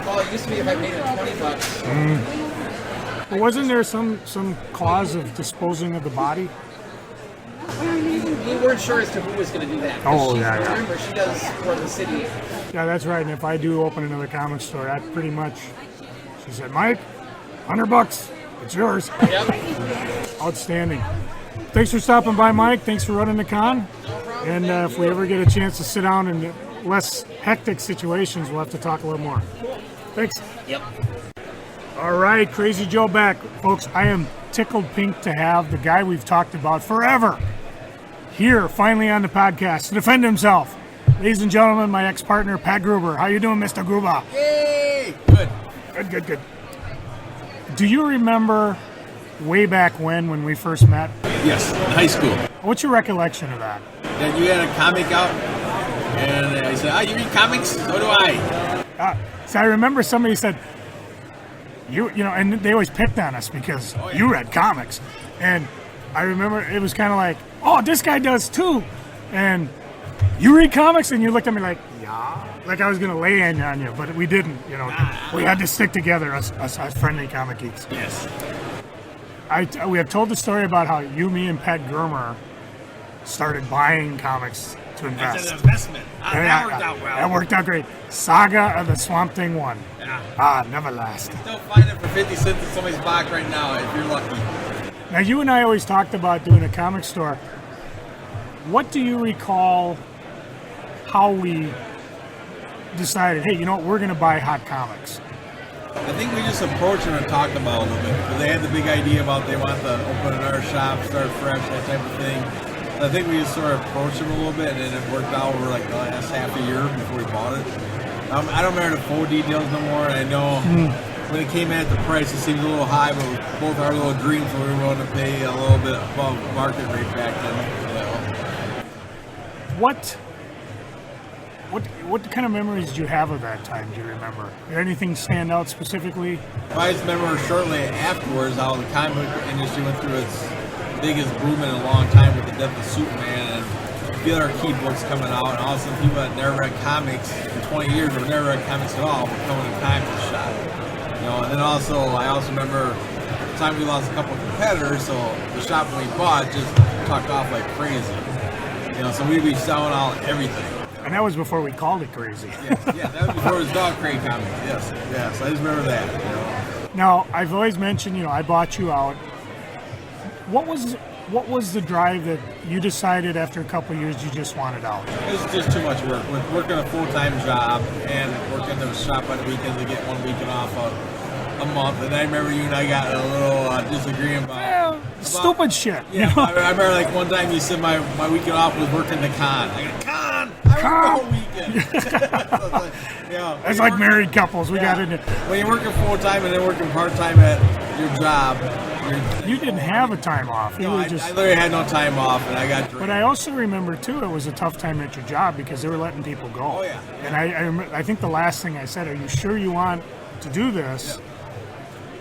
[SPEAKER 7] well, it used to be if I paid her $20.
[SPEAKER 2] Well, wasn't there some cause of disposing of the body?
[SPEAKER 7] We weren't sure as to who was going to do that.
[SPEAKER 2] Oh, yeah.
[SPEAKER 7] Remember, she does run the city.
[SPEAKER 2] Yeah, that's right. And if I do open another comic store, that pretty much, she said, "Mike, $100, it's yours."
[SPEAKER 7] Yep.
[SPEAKER 2] Outstanding. Thanks for stopping by, Mike. Thanks for running the con. And if we ever get a chance to sit down in less hectic situations, we'll have to talk a little more. Thanks.
[SPEAKER 7] Yep.
[SPEAKER 2] All right, Crazy Joe back. Folks, I am tickled pink to have the guy we've talked about forever here, finally on the podcast, to defend himself. Ladies and gentlemen, my ex-partner, Pat Gruber. How you doing, Mr. Gruber?
[SPEAKER 8] Yay! Good.
[SPEAKER 2] Good. Do you remember way back when we first met?
[SPEAKER 8] Yes, in high school.
[SPEAKER 2] What's your recollection of that?
[SPEAKER 8] Then you had a comic out, and I said, you read comics? So do I.
[SPEAKER 2] So I remember somebody said, you know, and they always picked on us because you read comics. And I remember it was kind of like, oh, this guy does too. And you read comics? And you looked at me like, yeah. Like I was going to lay in on you, but we didn't, you know. We had to stick together as friendly comic geeks.
[SPEAKER 8] Yes.
[SPEAKER 2] We have told the story about how you, me, and Pat Germer started buying comics to invest.
[SPEAKER 8] It's an investment. That worked out well.
[SPEAKER 2] That worked out great. Saga of the Swamp Thing 1.
[SPEAKER 8] Yeah.
[SPEAKER 2] Never last.
[SPEAKER 8] Still find it for 50 cents in somebody's box right now if you're lucky.
[SPEAKER 2] Now, you and I always talked about doing a comic store. What do you recall how we decided, hey, you know what, we're going to buy Hot Comics?
[SPEAKER 8] I think we just approached them and talked about it a little bit. Because they had the big idea about they want to open another shop, start fresh, that type of thing. I think we just sort of approached them a little bit, and then it worked out over like the last half a year before we bought it. I don't remember the full details no more, and I know when it came at the price, it seemed a little high, but with both our little dreams, we were willing to pay a little bit above market rate back then. You know.
[SPEAKER 2] What kind of memories do you have of that time? Do you remember? Did anything stand out specifically?
[SPEAKER 8] I just remember shortly afterwards how the comic book industry went through its biggest boom in a long time with the death of Superman, and the other key books coming out, and all of a sudden people that never read comics in 20 years or never read comics at all were coming to comic book shop. You know, and then I also remember the time we lost a couple of competitors, so the shop we bought just took off like crazy. You know, so we'd be selling out everything.
[SPEAKER 2] And that was before we called it crazy.
[SPEAKER 8] Yeah, that was before it was Dog Kray Comics. Yes, I just remember that. You know.
[SPEAKER 2] Now, I've always mentioned, I bought you out. What was the drive that you decided after a couple of years you just wanted out?
[SPEAKER 8] It was just too much work. With working a full-time job and working the shop on the weekends to get 1 weekend off a month. And I remember you and I got a little disagreement about
[SPEAKER 2] stupid shit.
[SPEAKER 8] Yeah, I remember like one time you said my weekend off was working the con. I got con. I work the whole weekend.
[SPEAKER 2] That's like married couples. We got into.
[SPEAKER 8] When you're working full-time and then working part-time at your job.
[SPEAKER 2] You didn't have a time off.
[SPEAKER 8] No, I literally had no time off, and I got.
[SPEAKER 2] But I also remember too, it was a tough time at your job because they were letting people go.
[SPEAKER 8] Oh yeah.
[SPEAKER 2] And I think the last thing I said, "Are you sure you want to do this?"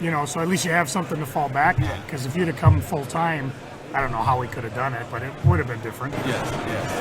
[SPEAKER 2] Yeah. So at least you have something to fall back on. Because if you'd have come full time, I don't know how we could have done it, but it would have been different.
[SPEAKER 8] Yes.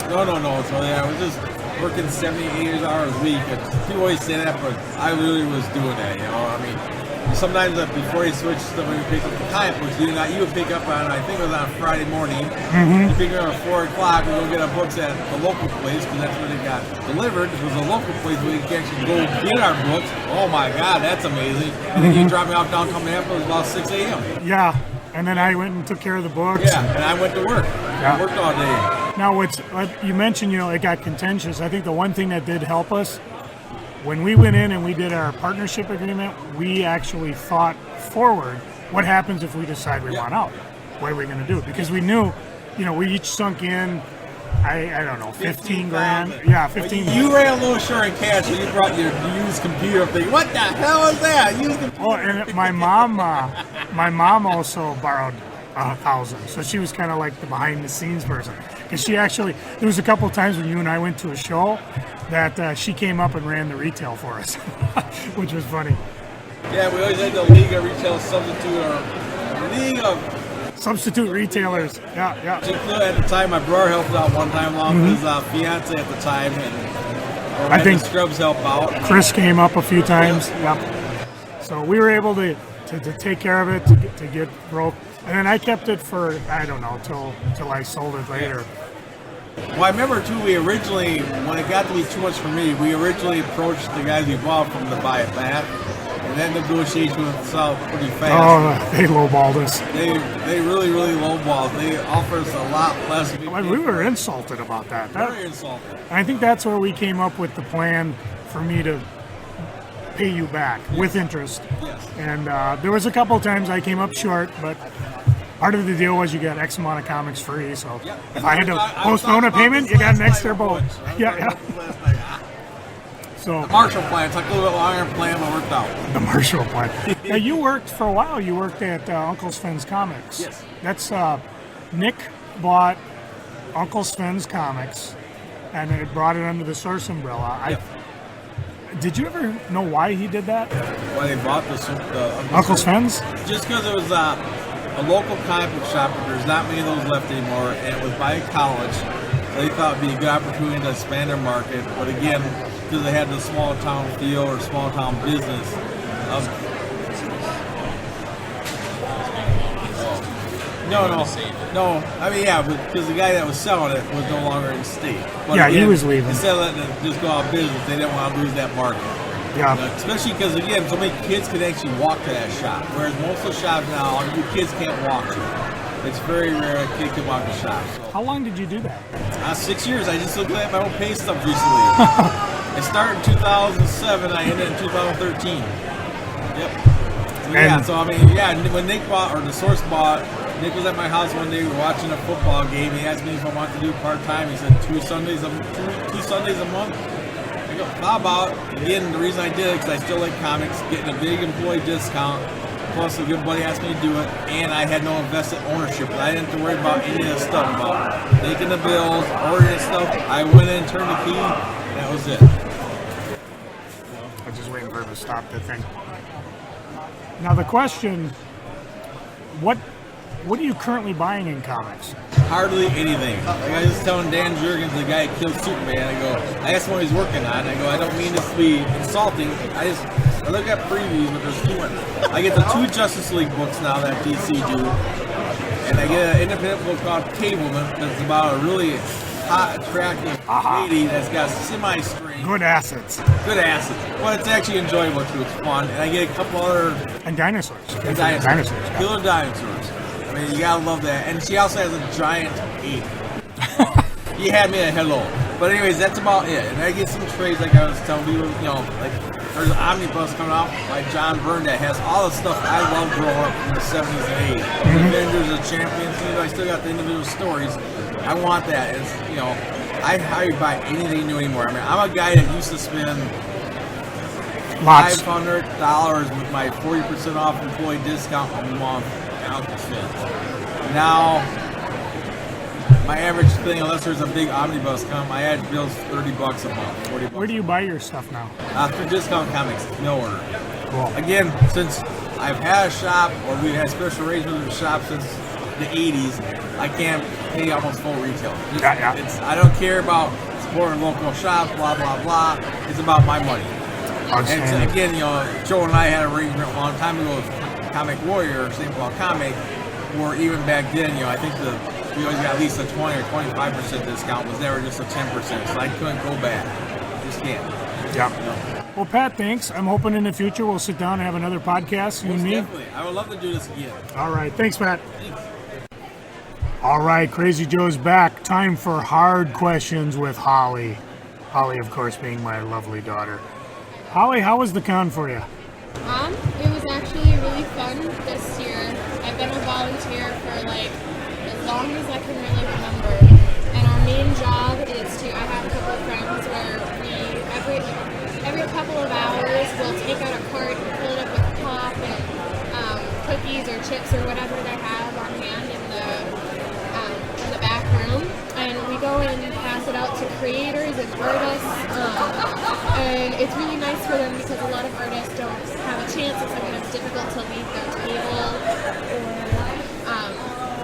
[SPEAKER 8] No. So I was just working 70-80 hours a week. And people always say that, but I really was doing that. I mean. Sometimes before you switch stuff, when you pick up the comic books, you would pick up on, I think it was on Friday morning. You pick up at 4 o'clock, we go get our books at the local place because that's where they got delivered. It was a local place where you can actually go get our books. Oh my God, that's amazing. And then you drop me off downtown Minneapolis about 6 a.m.
[SPEAKER 2] Yeah, and then I went and took care of the books.
[SPEAKER 8] Yeah, and I went to work. I worked all day.
[SPEAKER 2] Now, you mentioned, it got contentious. I think the one thing that did help us, when we went in and we did our partnership agreement, we actually thought forward, what happens if we decide we want out? What are we going to do? Because we knew, we each sunk in, I don't know, 15 grand. Yeah, 15.
[SPEAKER 8] You ran a little short in cash, so you brought your used computer thing. What the hell is that?
[SPEAKER 2] And my mom also borrowed 1,000. So she was kind of like the behind the scenes person. Because she actually, there was a couple of times when you and I went to a show that she came up and ran the retail for us, which was funny.
[SPEAKER 8] Yeah, we always had the League of Retail Substitute, or League of
[SPEAKER 2] Substitute Retailers. Yeah.
[SPEAKER 8] At the time, my brother helped out one time along with his fiance at the time, and I think Scrubs helped out.
[SPEAKER 2] Chris came up a few times. Yep. So we were able to take care of it, to get broke. And then I kept it for, I don't know, till I sold it later.
[SPEAKER 8] Well, I remember too, we originally, when it got to be too much for me, we originally approached the guys we bought from to buy it back. And that negotiation went south pretty fast.
[SPEAKER 2] Oh, they lowballed us.
[SPEAKER 8] They really, really lowballed. They offered us a lot less.
[SPEAKER 2] We were insulted about that.
[SPEAKER 8] Very insulted.
[SPEAKER 2] And I think that's where we came up with the plan for me to pay you back with interest.
[SPEAKER 8] Yes.
[SPEAKER 2] And there was a couple of times I came up short, but part of the deal was you got X amount of comics free. So if I had to postpone a payment, you got an extra boat. Yeah. So
[SPEAKER 8] the Marshall Plan took a little bit longer plan, but worked out.
[SPEAKER 2] The Marshall Plan. Now you worked for a while. You worked at Uncle Sven's Comics.
[SPEAKER 8] Yes.
[SPEAKER 2] That's Nick bought Uncle Sven's Comics, and it brought it under the Source umbrella. Did you ever know why he did that?
[SPEAKER 8] Why they bought the
[SPEAKER 2] Uncle Sven's?
[SPEAKER 8] Just because it was a local comic book shop, but there's not many of those left anymore, and it was by a college. So they thought it'd be a good opportunity to expand their market, but again, because they had the small town feel or small town business. No. I mean, yeah, because the guy that was selling it was no longer in the state. But
[SPEAKER 2] Yeah, he
[SPEAKER 8] again,
[SPEAKER 2] was leaving.
[SPEAKER 8] Instead of letting it just go out of business, they didn't want to lose that market.
[SPEAKER 2] Yeah.
[SPEAKER 8] Especially because, again, so many kids can actually walk to that shop, whereas most of the shops now, you kids can't walk to. It's very rare a kid can walk the shop. So.
[SPEAKER 2] How long did you do that?
[SPEAKER 8] 6 years. I just looked at my own pay stuff recently. I started in 2007. I ended in 2013. Yep. So I mean, when Nick bought, or the Source bought, Nick was at my house one day. We were watching a football game. He asked me if I wanted to do part time. He said two Sundays a month. I go, how about? Again, the reason I did it because I still like comics, getting a big employee discount. Plus, a good buddy asked me to do it, and I had no invested ownership. I didn't have to worry about any of the stuff, about making the bills, ordering stuff. I went in, turned the key, and that was it.
[SPEAKER 2] I'm just waiting for him to stop the thing. Now the question, what are you currently buying in comics?
[SPEAKER 8] Hardly anything. Like I was telling Dan Jurgens, the guy who killed Superman, I asked him what he's working on, I don't mean this to be insulting, I look at previews, but there's two. I get the 2 Justice League books now that DC do, and I get an independent book called K-Woman that's about a really hot, attractive lady that's got semi-strength.
[SPEAKER 2] Good assets.
[SPEAKER 8] Well, it's actually enjoyable too. It's fun, and I get a couple other
[SPEAKER 2] and dinosaurs.
[SPEAKER 8] Dinosaurs. Killer dinosaurs. I mean, you gotta love that. And she also has a giant ape. He had me at hello. But anyways, that's about it. And I get some trades like I was telling people, like there's an omnibus coming out by John Byrne that has all the stuff I loved growing up in the 70s and 80s. Avengers, the Champions, I still got the individual stories. I want that. It's, I hardly buy anything new anymore. I mean, I'm a guy that used to spend $500 with my 40% off employee discount a month out the fence. Now, my average thing, unless there's a big omnibus come, my average bill's $30 a month, $40.
[SPEAKER 2] Where do you buy your stuff now?
[SPEAKER 8] Through Discount Comics, no order.
[SPEAKER 2] Cool.
[SPEAKER 8] Again, since I've had a shop, or we've had special arrangements with a shop since the 80s, I can't pay almost full retail. I don't care about supporting local shops, blah, blah, blah. It's about my money. And again, Joe and I had an arrangement a long time ago with Comic Warrior, St. Paul Comic, where even back then, I think we always got at least a 20 or 25% discount. It was never just a 10%, so I couldn't go back. Just can't.
[SPEAKER 2] Yeah. Well, Pat, thanks. I'm hoping in the future we'll sit down and have another podcast, you and me.
[SPEAKER 8] Definitely. I would love to do this again.
[SPEAKER 2] All right. Thanks, Pat.
[SPEAKER 8] Thanks.
[SPEAKER 2] All right, Crazy Joe's back. Time for hard questions with Holly. Holly, of course, being my lovely daughter. Holly, how was the con for you?
[SPEAKER 9] It was actually really fun this year. I've been a volunteer for as long as I can really remember. And our main job is I have a couple of friends where we, every couple of hours, we'll take out a cart and fill it up with pop and cookies or chips or whatever they have on hand in the back room. And we go and pass it out to creators and artists. And it's really nice for them because a lot of artists don't have a chance. It's sometimes difficult to leave their table, or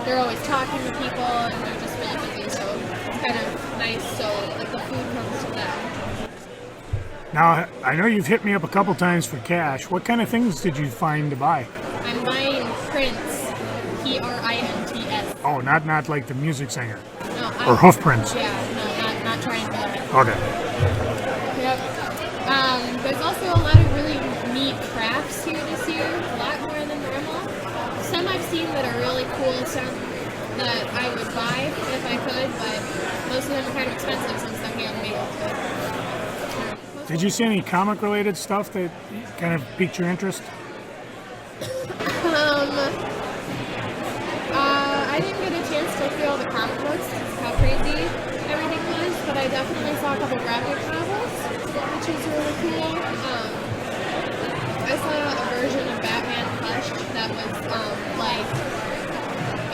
[SPEAKER 9] they're always talking to people and they're just really busy. So it's kind of nice. So the food comes to them.
[SPEAKER 2] Now, I know you've hit me up a couple times for cash. What kind of things did you find to buy?
[SPEAKER 9] I'm buying Prince, Prints.
[SPEAKER 2] Oh, not like the music singer.
[SPEAKER 9] No,
[SPEAKER 2] or hoof prints.
[SPEAKER 9] Yeah, no, not trying for that.
[SPEAKER 2] Okay.
[SPEAKER 9] Yep. There's also a lot of really neat crafts here this year, a lot more than normal. Some I've seen that are really cool, some that I would buy if I could, but most of them are kind of expensive since they're handmade.
[SPEAKER 2] Did you see any comic-related stuff that kind of piqued your interest?
[SPEAKER 9] I didn't get a chance to feel the comic books, how crazy everything was, but I definitely saw a couple graphic novels, which is really cool. I saw a version of Batman Hush that was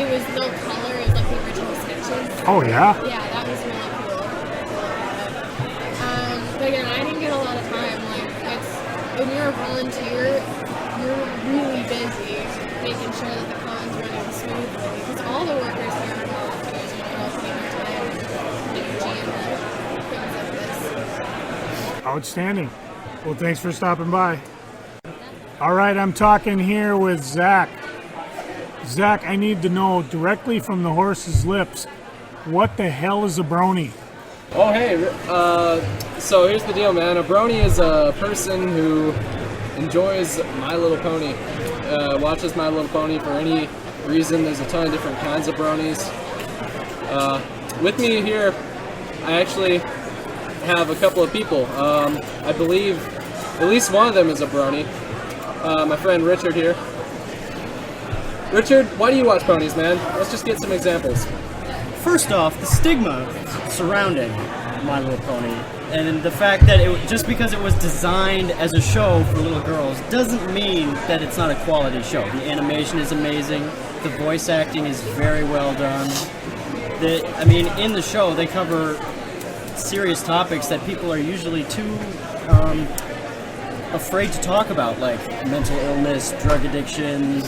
[SPEAKER 9] it was no color, it was like the original sketches.
[SPEAKER 2] Oh yeah?
[SPEAKER 9] Yeah, that was really cool. But again, I didn't get a lot of time. When you're a volunteer, you're really busy making sure that the con's running smoothly, because all the workers here are volunteers and they're all putting their time and energy into things like this.
[SPEAKER 2] Outstanding. Well, thanks for stopping by. All right, I'm talking here with Zach. Zach, I need to know directly from the horse's lips, what the hell is a brony?
[SPEAKER 10] Oh, hey, so here's the deal, man. A brony is a person who enjoys My Little Pony, watches My Little Pony for any reason. There's a ton of different kinds of bronies. With me here, I actually have a couple of people. I believe at least one of them is a brony. My friend Richard here. Richard, why do you watch ponies, man? Let's just get some examples.
[SPEAKER 11] First off, the stigma surrounding My Little Pony, and the fact that just because it was designed as a show for little girls doesn't mean that it's not a quality show. The animation is amazing. The voice acting is very well done. In the show, they cover serious topics that people are usually too afraid to talk about, like mental illness, drug addictions,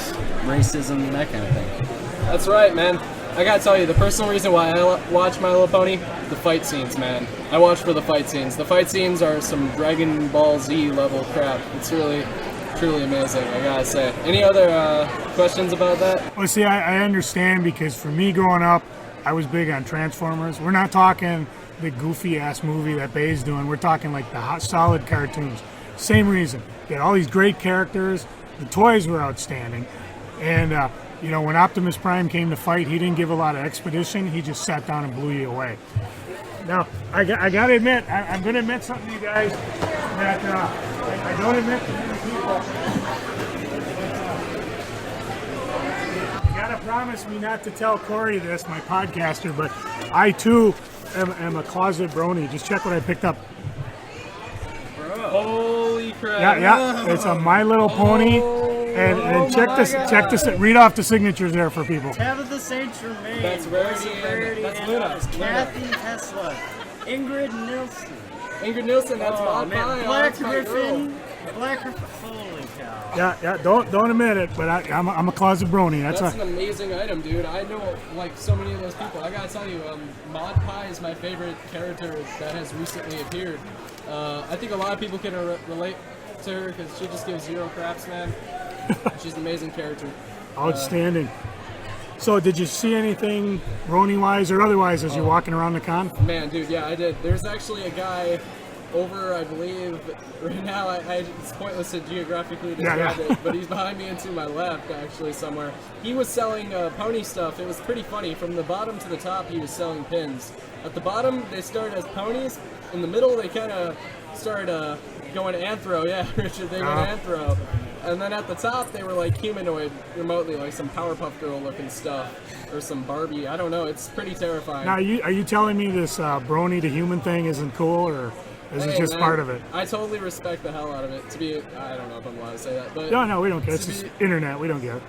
[SPEAKER 11] racism, that kind of thing.
[SPEAKER 10] That's right, man. I gotta tell you, the personal reason why I watch My Little Pony, the fight scenes, man. I watch for the fight scenes. The fight scenes are some Dragon Ball Z level crap. It's really, truly amazing, I gotta say. Any other questions about that?
[SPEAKER 2] Well, see, I understand, because for me growing up, I was big on Transformers. We're not talking the goofy-ass movie that Bay's doing. We're talking like the hot, solid cartoons. Same reason. You had all these great characters. The toys were outstanding. And, when Optimus Prime came to fight, he didn't give a lot of expedition. He just sat down and blew you away. Now, I got to admit, I'm going to admit something to you guys that I don't admit to many people. You got to promise me not to tell Corey this, my podcaster, but I, too, am a closet brony. Just check what I picked up.
[SPEAKER 10] Holy crap.
[SPEAKER 2] Yeah, it's a My Little Pony. And check this. Read off the signatures there for people.
[SPEAKER 11] Tabitha St. Germain.
[SPEAKER 10] That's Rarity. That's Luna.
[SPEAKER 11] Kathy Tesla. Ingrid Nilsson.
[SPEAKER 10] Ingrid Nilsson, that's Maud Pie.
[SPEAKER 11] Black Griffin. Holy cow.
[SPEAKER 2] Yeah. Don't admit it, but I'm a closet brony.
[SPEAKER 10] That's an amazing item, dude. I know like so many of those people. I gotta tell you, Maud Pie is my favorite character that has recently appeared. I think a lot of people can relate to her because she just gives zero craps, man. She's an amazing character.
[SPEAKER 2] Outstanding. So did you see anything brony-wise or otherwise as you're walking around the con?
[SPEAKER 10] Man, dude, yeah, I did. There's actually a guy over, I believe, right now, it's pointless to geographically describe it, but he's behind me and to my left, actually, somewhere. He was selling pony stuff. It was pretty funny. From the bottom to the top, he was selling pins. At the bottom, they started as ponies. In the middle, they kind of started going anthro. Yeah, Richard, they went anthro. And then at the top, they were like humanoid remotely, like some Powerpuff Girl looking stuff, or some Barbie. I don't know. It's pretty terrifying.
[SPEAKER 2] Now, are you telling me this brony to human thing isn't cool, or is it just part of it?
[SPEAKER 10] I totally respect the hell out of it. I don't know if I'm allowed to say that, but
[SPEAKER 2] no, we don't care. It's just internet. We don't care.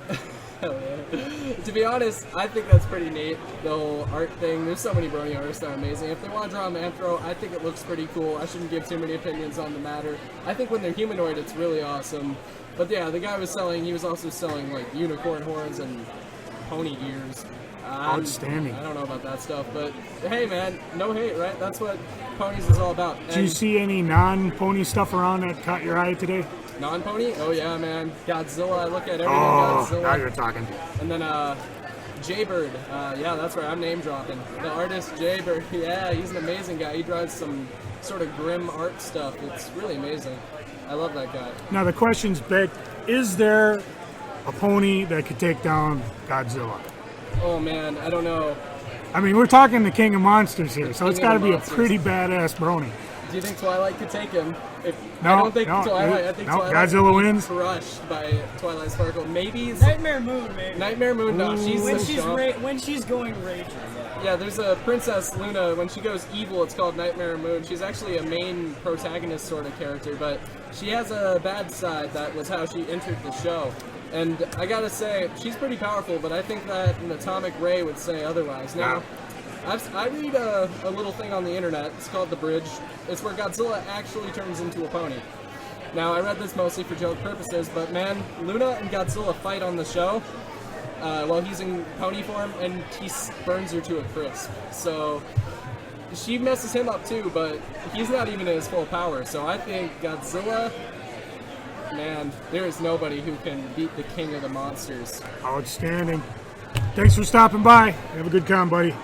[SPEAKER 10] Hell yeah. To be honest, I think that's pretty neat, the whole art thing. There's so many brony artists that are amazing. If they want to draw them anthro, I think it looks pretty cool. I shouldn't give too many opinions on the matter. I think when they're humanoid, it's really awesome. But yeah, the guy he was also selling like unicorn horns and pony ears.
[SPEAKER 2] Outstanding.
[SPEAKER 10] I don't know about that stuff, but hey man, no hate, right? That's what ponies is all about.
[SPEAKER 2] Did you see any non-pony stuff around that caught your eye today?
[SPEAKER 10] Non-pony? Oh yeah, man. Godzilla, I look at everything Godzilla.
[SPEAKER 2] Now you're talking.
[SPEAKER 10] And then Jaybird, yeah, that's right, I'm name dropping. The artist Jaybird, yeah, he's an amazing guy. He draws some sort of grim art stuff. It's really amazing. I love that guy.
[SPEAKER 2] Now the question's big, is there a pony that could take down Godzilla?
[SPEAKER 10] Oh man, I don't know.
[SPEAKER 2] I mean, we're talking the King of Monsters here, so it's got to be a pretty badass brony.
[SPEAKER 10] Do you think Twilight could take him?
[SPEAKER 2] No,
[SPEAKER 10] I don't think Twilight. I think Twilight
[SPEAKER 2] Godzilla wins.
[SPEAKER 10] Crushed by Twilight Sparkle. Maybe
[SPEAKER 11] Nightmare Moon, maybe.
[SPEAKER 10] Nightmare Moon. No,
[SPEAKER 11] when she's going raging.
[SPEAKER 10] Yeah, there's a Princess Luna. When she goes evil, it's called Nightmare Moon. She's actually a main protagonist sort of character, but she has a bad side. That was how she entered the show. And I gotta say, she's pretty powerful, but I think that an Atomic Ray would say otherwise. Now, I read a little thing on the internet. It's called The Bridge. It's where Godzilla actually turns into a pony. Now, I read this mostly for joke purposes, but man, Luna and Godzilla fight on the show while he's in pony form, and he burns her to a crisp. So she messes him up too, but he's not even at his full power. So I think Godzilla man, there is nobody who can beat the king of the monsters.
[SPEAKER 2] Outstanding. Thanks for stopping by. Have a good con, buddy.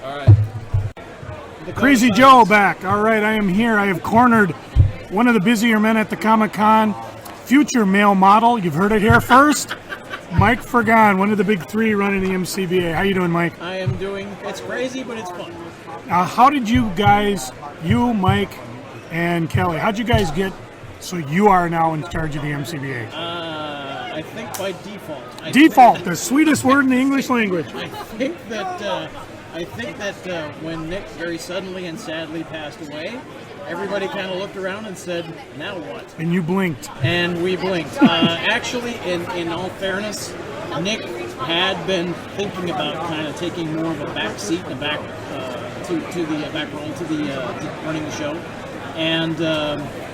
[SPEAKER 10] All right.
[SPEAKER 2] Crazy Joe back. All right, I am here. I have cornered one of the busier men at the Comic-Con, future male model. You've heard it here first. Mike Fergon, one of the big three running the MCBA. How you doing, Mike?
[SPEAKER 5] I am doing, it's crazy, but it's fun.
[SPEAKER 2] How did you guys, you, Mike, and Kelly, how'd you guys get so you are now in charge of the MCBA?
[SPEAKER 5] I think by default.
[SPEAKER 2] Default, the sweetest word in the English language.
[SPEAKER 5] I think that when Nick very suddenly and sadly passed away, everybody kind of looked around and said, now what?
[SPEAKER 2] And you blinked.
[SPEAKER 5] And we blinked. Actually, in all fairness, Nick had been thinking about kind of taking more of a back seat, a back to the back role to running the show, and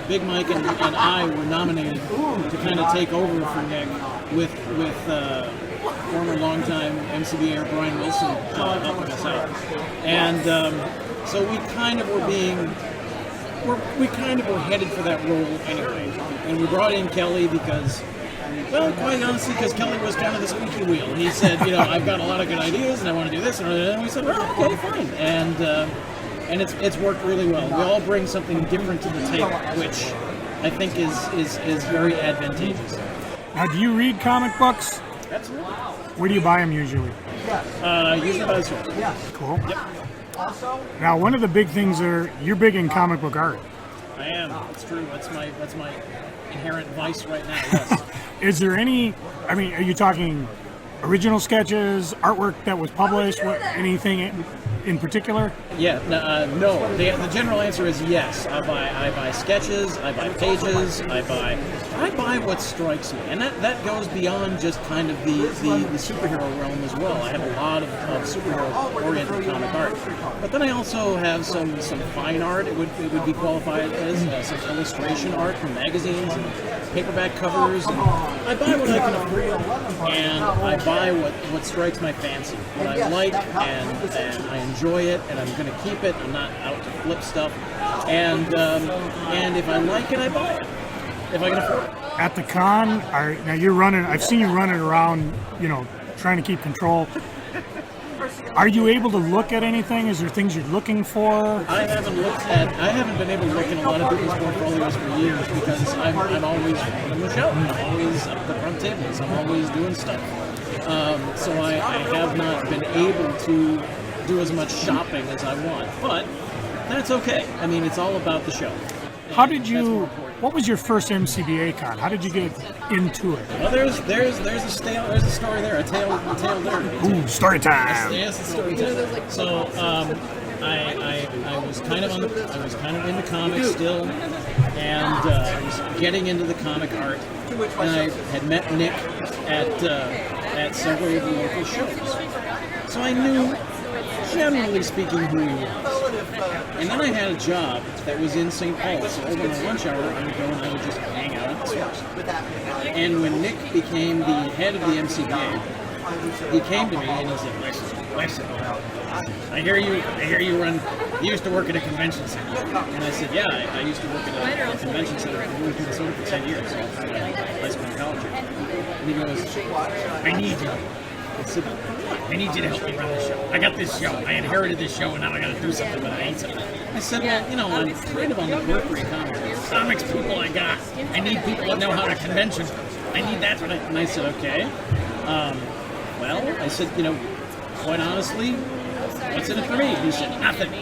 [SPEAKER 5] Big Mike and I were nominated to kind of take over for Nick with former longtime MCBA Brian Wilson helping us out, and so we kind of were headed for that role anyway, and we brought in Kelly because. Well, quite honestly, because Kelly was kind of the squeaky wheel, and he said, I've got a lot of good ideas, and I want to do this, and we said, well, okay, fine, and it's worked really well. We all bring something different to the table, which I think is very advantageous.
[SPEAKER 2] Now, do you read comic books?
[SPEAKER 5] Absolutely.
[SPEAKER 2] Where do you buy them usually?
[SPEAKER 5] Usually by the store.
[SPEAKER 2] Cool.
[SPEAKER 5] Yep.
[SPEAKER 2] Now, one of the big things you're big in comic book art.
[SPEAKER 5] I am. It's true. That's my inherent vice right now. Yes.
[SPEAKER 2] Is there any? I mean, are you talking original sketches, artwork that was published? Anything in particular?
[SPEAKER 5] Yeah. No. The general answer is yes. I buy sketches. I buy pages. I buy what strikes me, and that goes beyond just kind of the superhero realm as well. I have a lot of superhero-oriented comic art, but then I also have some fine art. It would be qualified as some illustration art from magazines, and paperback covers. And I buy what I can afford, and I buy what strikes my fancy, what I like, and I enjoy it, and I'm going to keep it. I'm not out to flip stuff, and if I like it, I buy it. If I can afford it.
[SPEAKER 2] At the con, now you're running. I've seen you running around, trying to keep control. Are you able to look at anything? Is there things you're looking for?
[SPEAKER 5] I haven't been able to look at a lot of people's portfolios for years because I'm always running the show. I'm always up at the front tables. I'm always doing stuff. So I have not been able to do as much shopping as I want. But that's okay. I mean, it's all about the show.
[SPEAKER 2] What was your first MCBA con? How did you get into it?
[SPEAKER 5] Well, there's a story there, a tale there.
[SPEAKER 2] Ooh, story time.
[SPEAKER 5] Yes, it's story time. So I was kind of in the comics still, and I was getting into the comic art, and I had met Nick at several of the local shows, so I knew, generally speaking, who he was. And then I had a job that was in St. Paul, so over my lunch hour, I would go and I would just hang out at the source. And when Nick became the head of the MCBA, he came to me and he said, Listen, I hear you used to work at a convention center. And I said, yeah, I used to work at a convention center in Minnesota for 10 years, so high school and college. And he goes, I need you. I need you to help me run the show. I got this show. I inherited this show, and now I got to do something with it. I need something. I said, well, I'm kind of on the periphery comics people I got. I need people that know how to convention. I need that. And I said, okay. Well, I said, quite honestly, what's in it for me? He said, nothing.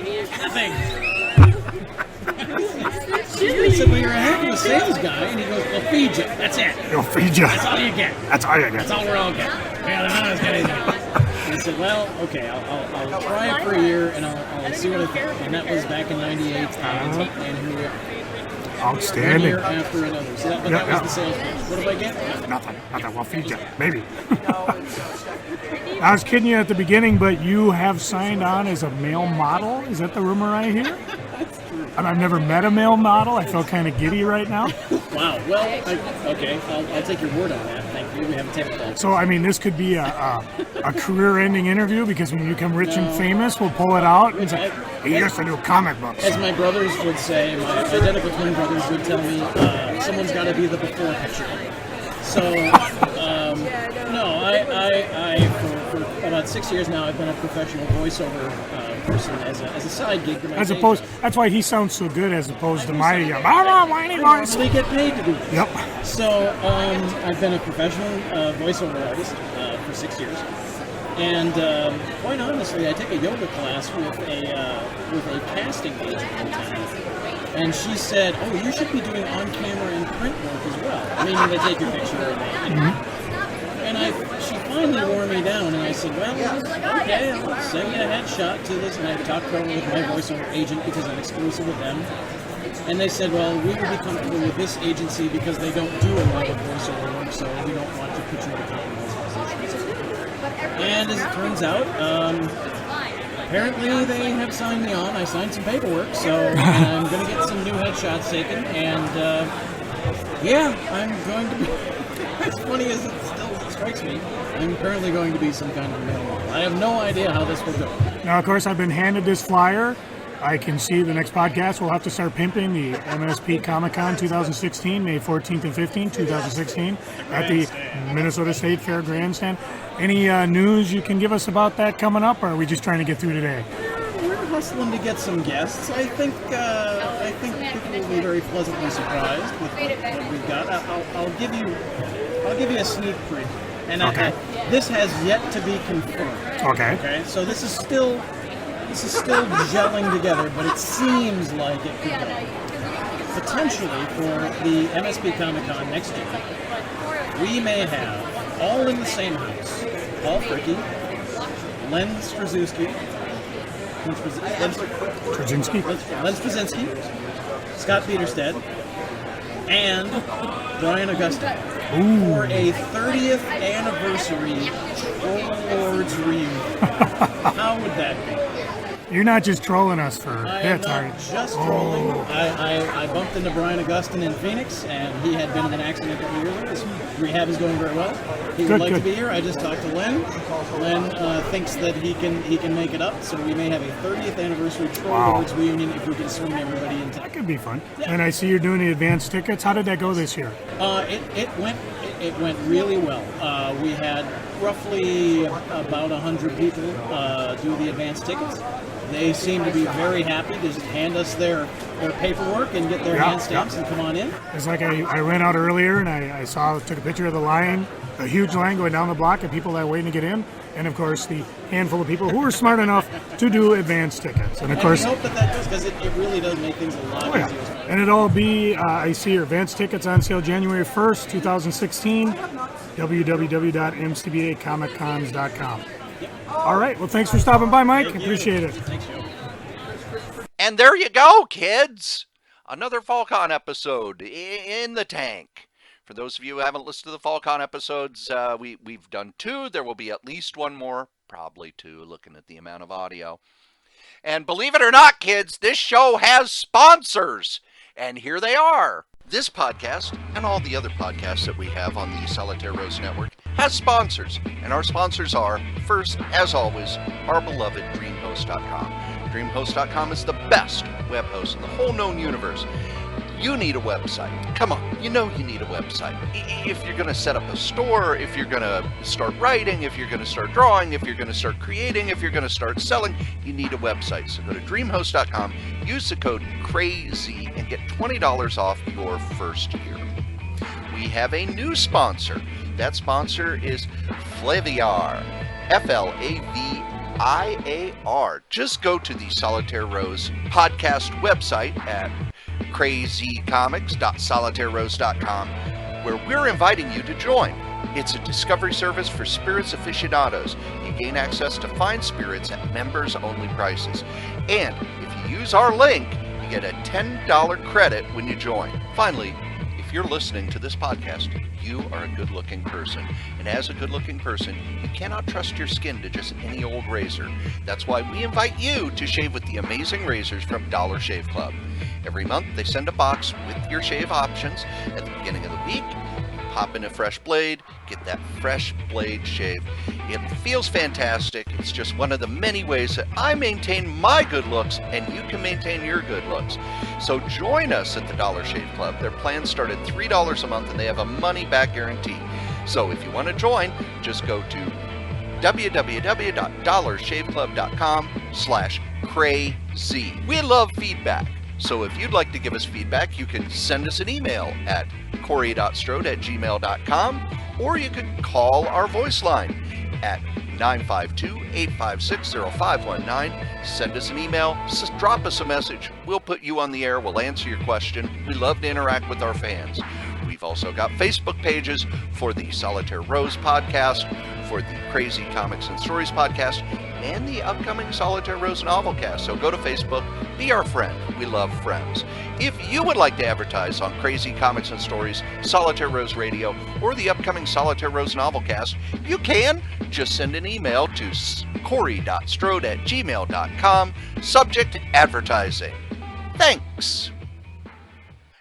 [SPEAKER 5] I said, well, you're a heck of a sales guy. And he goes, well, feed you. That's it.
[SPEAKER 2] He'll feed you.
[SPEAKER 5] That's all you get.
[SPEAKER 2] That's all you get.
[SPEAKER 5] That's all we're all getting. Yeah, not as good as you. And I said, well, okay, I'll try it for a year, and I'll see what I think. And that was back in '98, and here we are.
[SPEAKER 2] Outstanding.
[SPEAKER 5] 1 year after another. So that was the sales pitch. What did I get?
[SPEAKER 2] Nothing. We'll feed you. Maybe. I was kidding you at the beginning, but you have signed on as a male model? Is that the rumor I hear? I've never met a male model. I feel kind of giddy right now.
[SPEAKER 11] Wow. Well, okay. I'll take your word on that. Thank you. We have a table talk.
[SPEAKER 2] So, I mean, this could be a career-ending interview because when you become rich and famous, we'll pull it out and say, he used to do comic books.
[SPEAKER 11] As my brothers would say, my identical twin brothers would tell me, someone's got to be the before picture. So, no, I for about 6 years now, I've been a professional voiceover person as a side gig.
[SPEAKER 2] As opposed, that's why he sounds so good as opposed to my whiny voice.
[SPEAKER 11] They get paid to do this.
[SPEAKER 2] Yep.
[SPEAKER 11] So, I've been a professional voiceover artist for 6 years. And quite honestly, I took a yoga class with a casting agent in town. And she said, "Oh, you should be doing on-camera and print work as well." Meaning they take your picture and she finally wore me down, and I said, "Well, okay, I'll send you a headshot to this." And I talked over with my voiceover agent because I'm exclusive with them. And they said, "Well, we would be comfortable with this agency because they don't do a lot of voiceover work, so we don't want to put you in a compromising position." And as it turns out, apparently they have signed me on. I signed some paperwork, so I'm going to get some new headshots taken. And yeah, I'm going to be, as funny as it still strikes me, I'm currently going to be some kind of middle model. I have no idea how this will go.
[SPEAKER 2] Now, of course, I've been handed this flyer. I can see the next podcast we'll have to start pimping the MSP ComicCon 2016, May 14th and 15th, 2016, at the Minnesota State Fair Grandstand. Any news you can give us about that coming up, or are we just trying to get through today?
[SPEAKER 11] We're hustling to get some guests. I think people will be very pleasantly surprised with what we've got. I'll give you a sneak peek, and
[SPEAKER 2] okay.
[SPEAKER 11] This has yet to be confirmed.
[SPEAKER 2] Okay.
[SPEAKER 11] Okay. So this is still gelling together, but it seems like it could go. Potentially for the MSP ComicCon next year, we may have all in the same house: Paul Fricke, Len Straczynski, Scott Peterstead, and Brian Augustine for a 30th anniversary Troll Lords reunion. How would that be?
[SPEAKER 2] You're not just trolling us for hits, are you?
[SPEAKER 11] Just trolling. I bumped into Brian Augustine in Phoenix, and he had been in an accident a couple years ago. His rehab is going very well. He would like to be here. I just talked to Len. Len thinks that he can make it up, so we may have a 30th anniversary Troll Lords reunion if we can swing everybody in time.
[SPEAKER 2] That could be fun. Yeah. And I see you're doing the advance tickets. How did that go this year?
[SPEAKER 11] It went really well. We had roughly about 100 people do the advance tickets. They seem to be very happy to just hand us their paperwork and get their hand stamps and come on in.
[SPEAKER 2] It's like I ran out earlier and I took a picture of the line, a huge line going down the block and people that were waiting to get in. And of course, the handful of people who were smart enough to do advance tickets. And of course,
[SPEAKER 11] we hope that does, because it really does make things a lot easier.
[SPEAKER 2] And it'll be, I see your advance tickets on sale January 1st, 2016, www.mcbacomiccons.com. All right. Well, thanks for stopping by, Mike. Appreciate it.
[SPEAKER 11] Thanks, Joe.
[SPEAKER 1] And there you go, kids. Another FallCon episode in the tank. For those of you who haven't listened to the FallCon episodes, we've done 2. There will be at least 1 more, probably 2, looking at the amount of audio. And believe it or not, kids, this show has sponsors. And here they are. This podcast, and all the other podcasts that we have on the Solitaire Rose Network, has sponsors. And our sponsors are, first, as always, our beloved DreamHost.com. DreamHost.com is the best web host in the whole known universe. You need a website. Come on, you know you need a website. If you're going to set up a store, if you're going to start writing, if you're going to start drawing, if you're going to start creating, if you're going to start selling, you need a website. So go to DreamHost.com, use the code Kray Z, and get $20 off your first year. We have a new sponsor. That sponsor is Flaviar, Flaviar. Just go to the Solitaire Rose podcast website at crazcomics.solitairerose.com, where we're inviting you to join. It's a discovery service for spirits aficionados. You gain access to fine spirits at members-only prices. And if you use our link, you get a $10 credit when you join. Finally, if you're listening to this podcast, you are a good-looking person. And as a good-looking person, you cannot trust your skin to just any old razor. That's why we invite you to shave with the amazing razors from Dollar Shave Club. Every month, they send a box with your shave options. At the beginning of the week, pop in a fresh blade, get that fresh blade shave. It feels fantastic. It's just one of the many ways that I maintain my good looks and you can maintain your good looks. So join us at the Dollar Shave Club. Their plans start at $3 a month and they have a money-back guarantee. So if you want to join, just go to www.dollarshaveclub.com/KrayZ. We love feedback. So if you'd like to give us feedback, you can send us an email at corey.strode@gmail.com, or you can call our voice line at 952-856-0519. Send us an email, drop us a message. We'll put you on the air. We'll answer your question. We love to interact with our fans. We've also got Facebook pages for the Solitaire Rose podcast, for the Crazy Comics and Stories podcast, and the upcoming Solitaire Rose novelcast. So go to Facebook, be our friend. We love friends. If you would like to advertise on Crazy Comics and Stories, Solitaire Rose Radio, or the upcoming Solitaire Rose novelcast, you can just send an email to corey.strode@gmail.com, subject advertising. Thanks.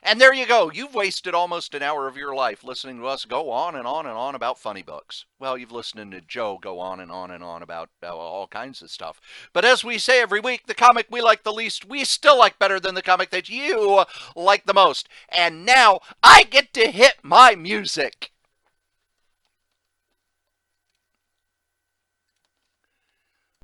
[SPEAKER 1] And there you go. You've wasted almost an hour of your life listening to us go on and on and on about funny books. Well, you've listened to Joe go on and on and on about all kinds of stuff. But as we say every week, the comic we like the least, we still like better than the comic that you like the most. And now I get to hit my music.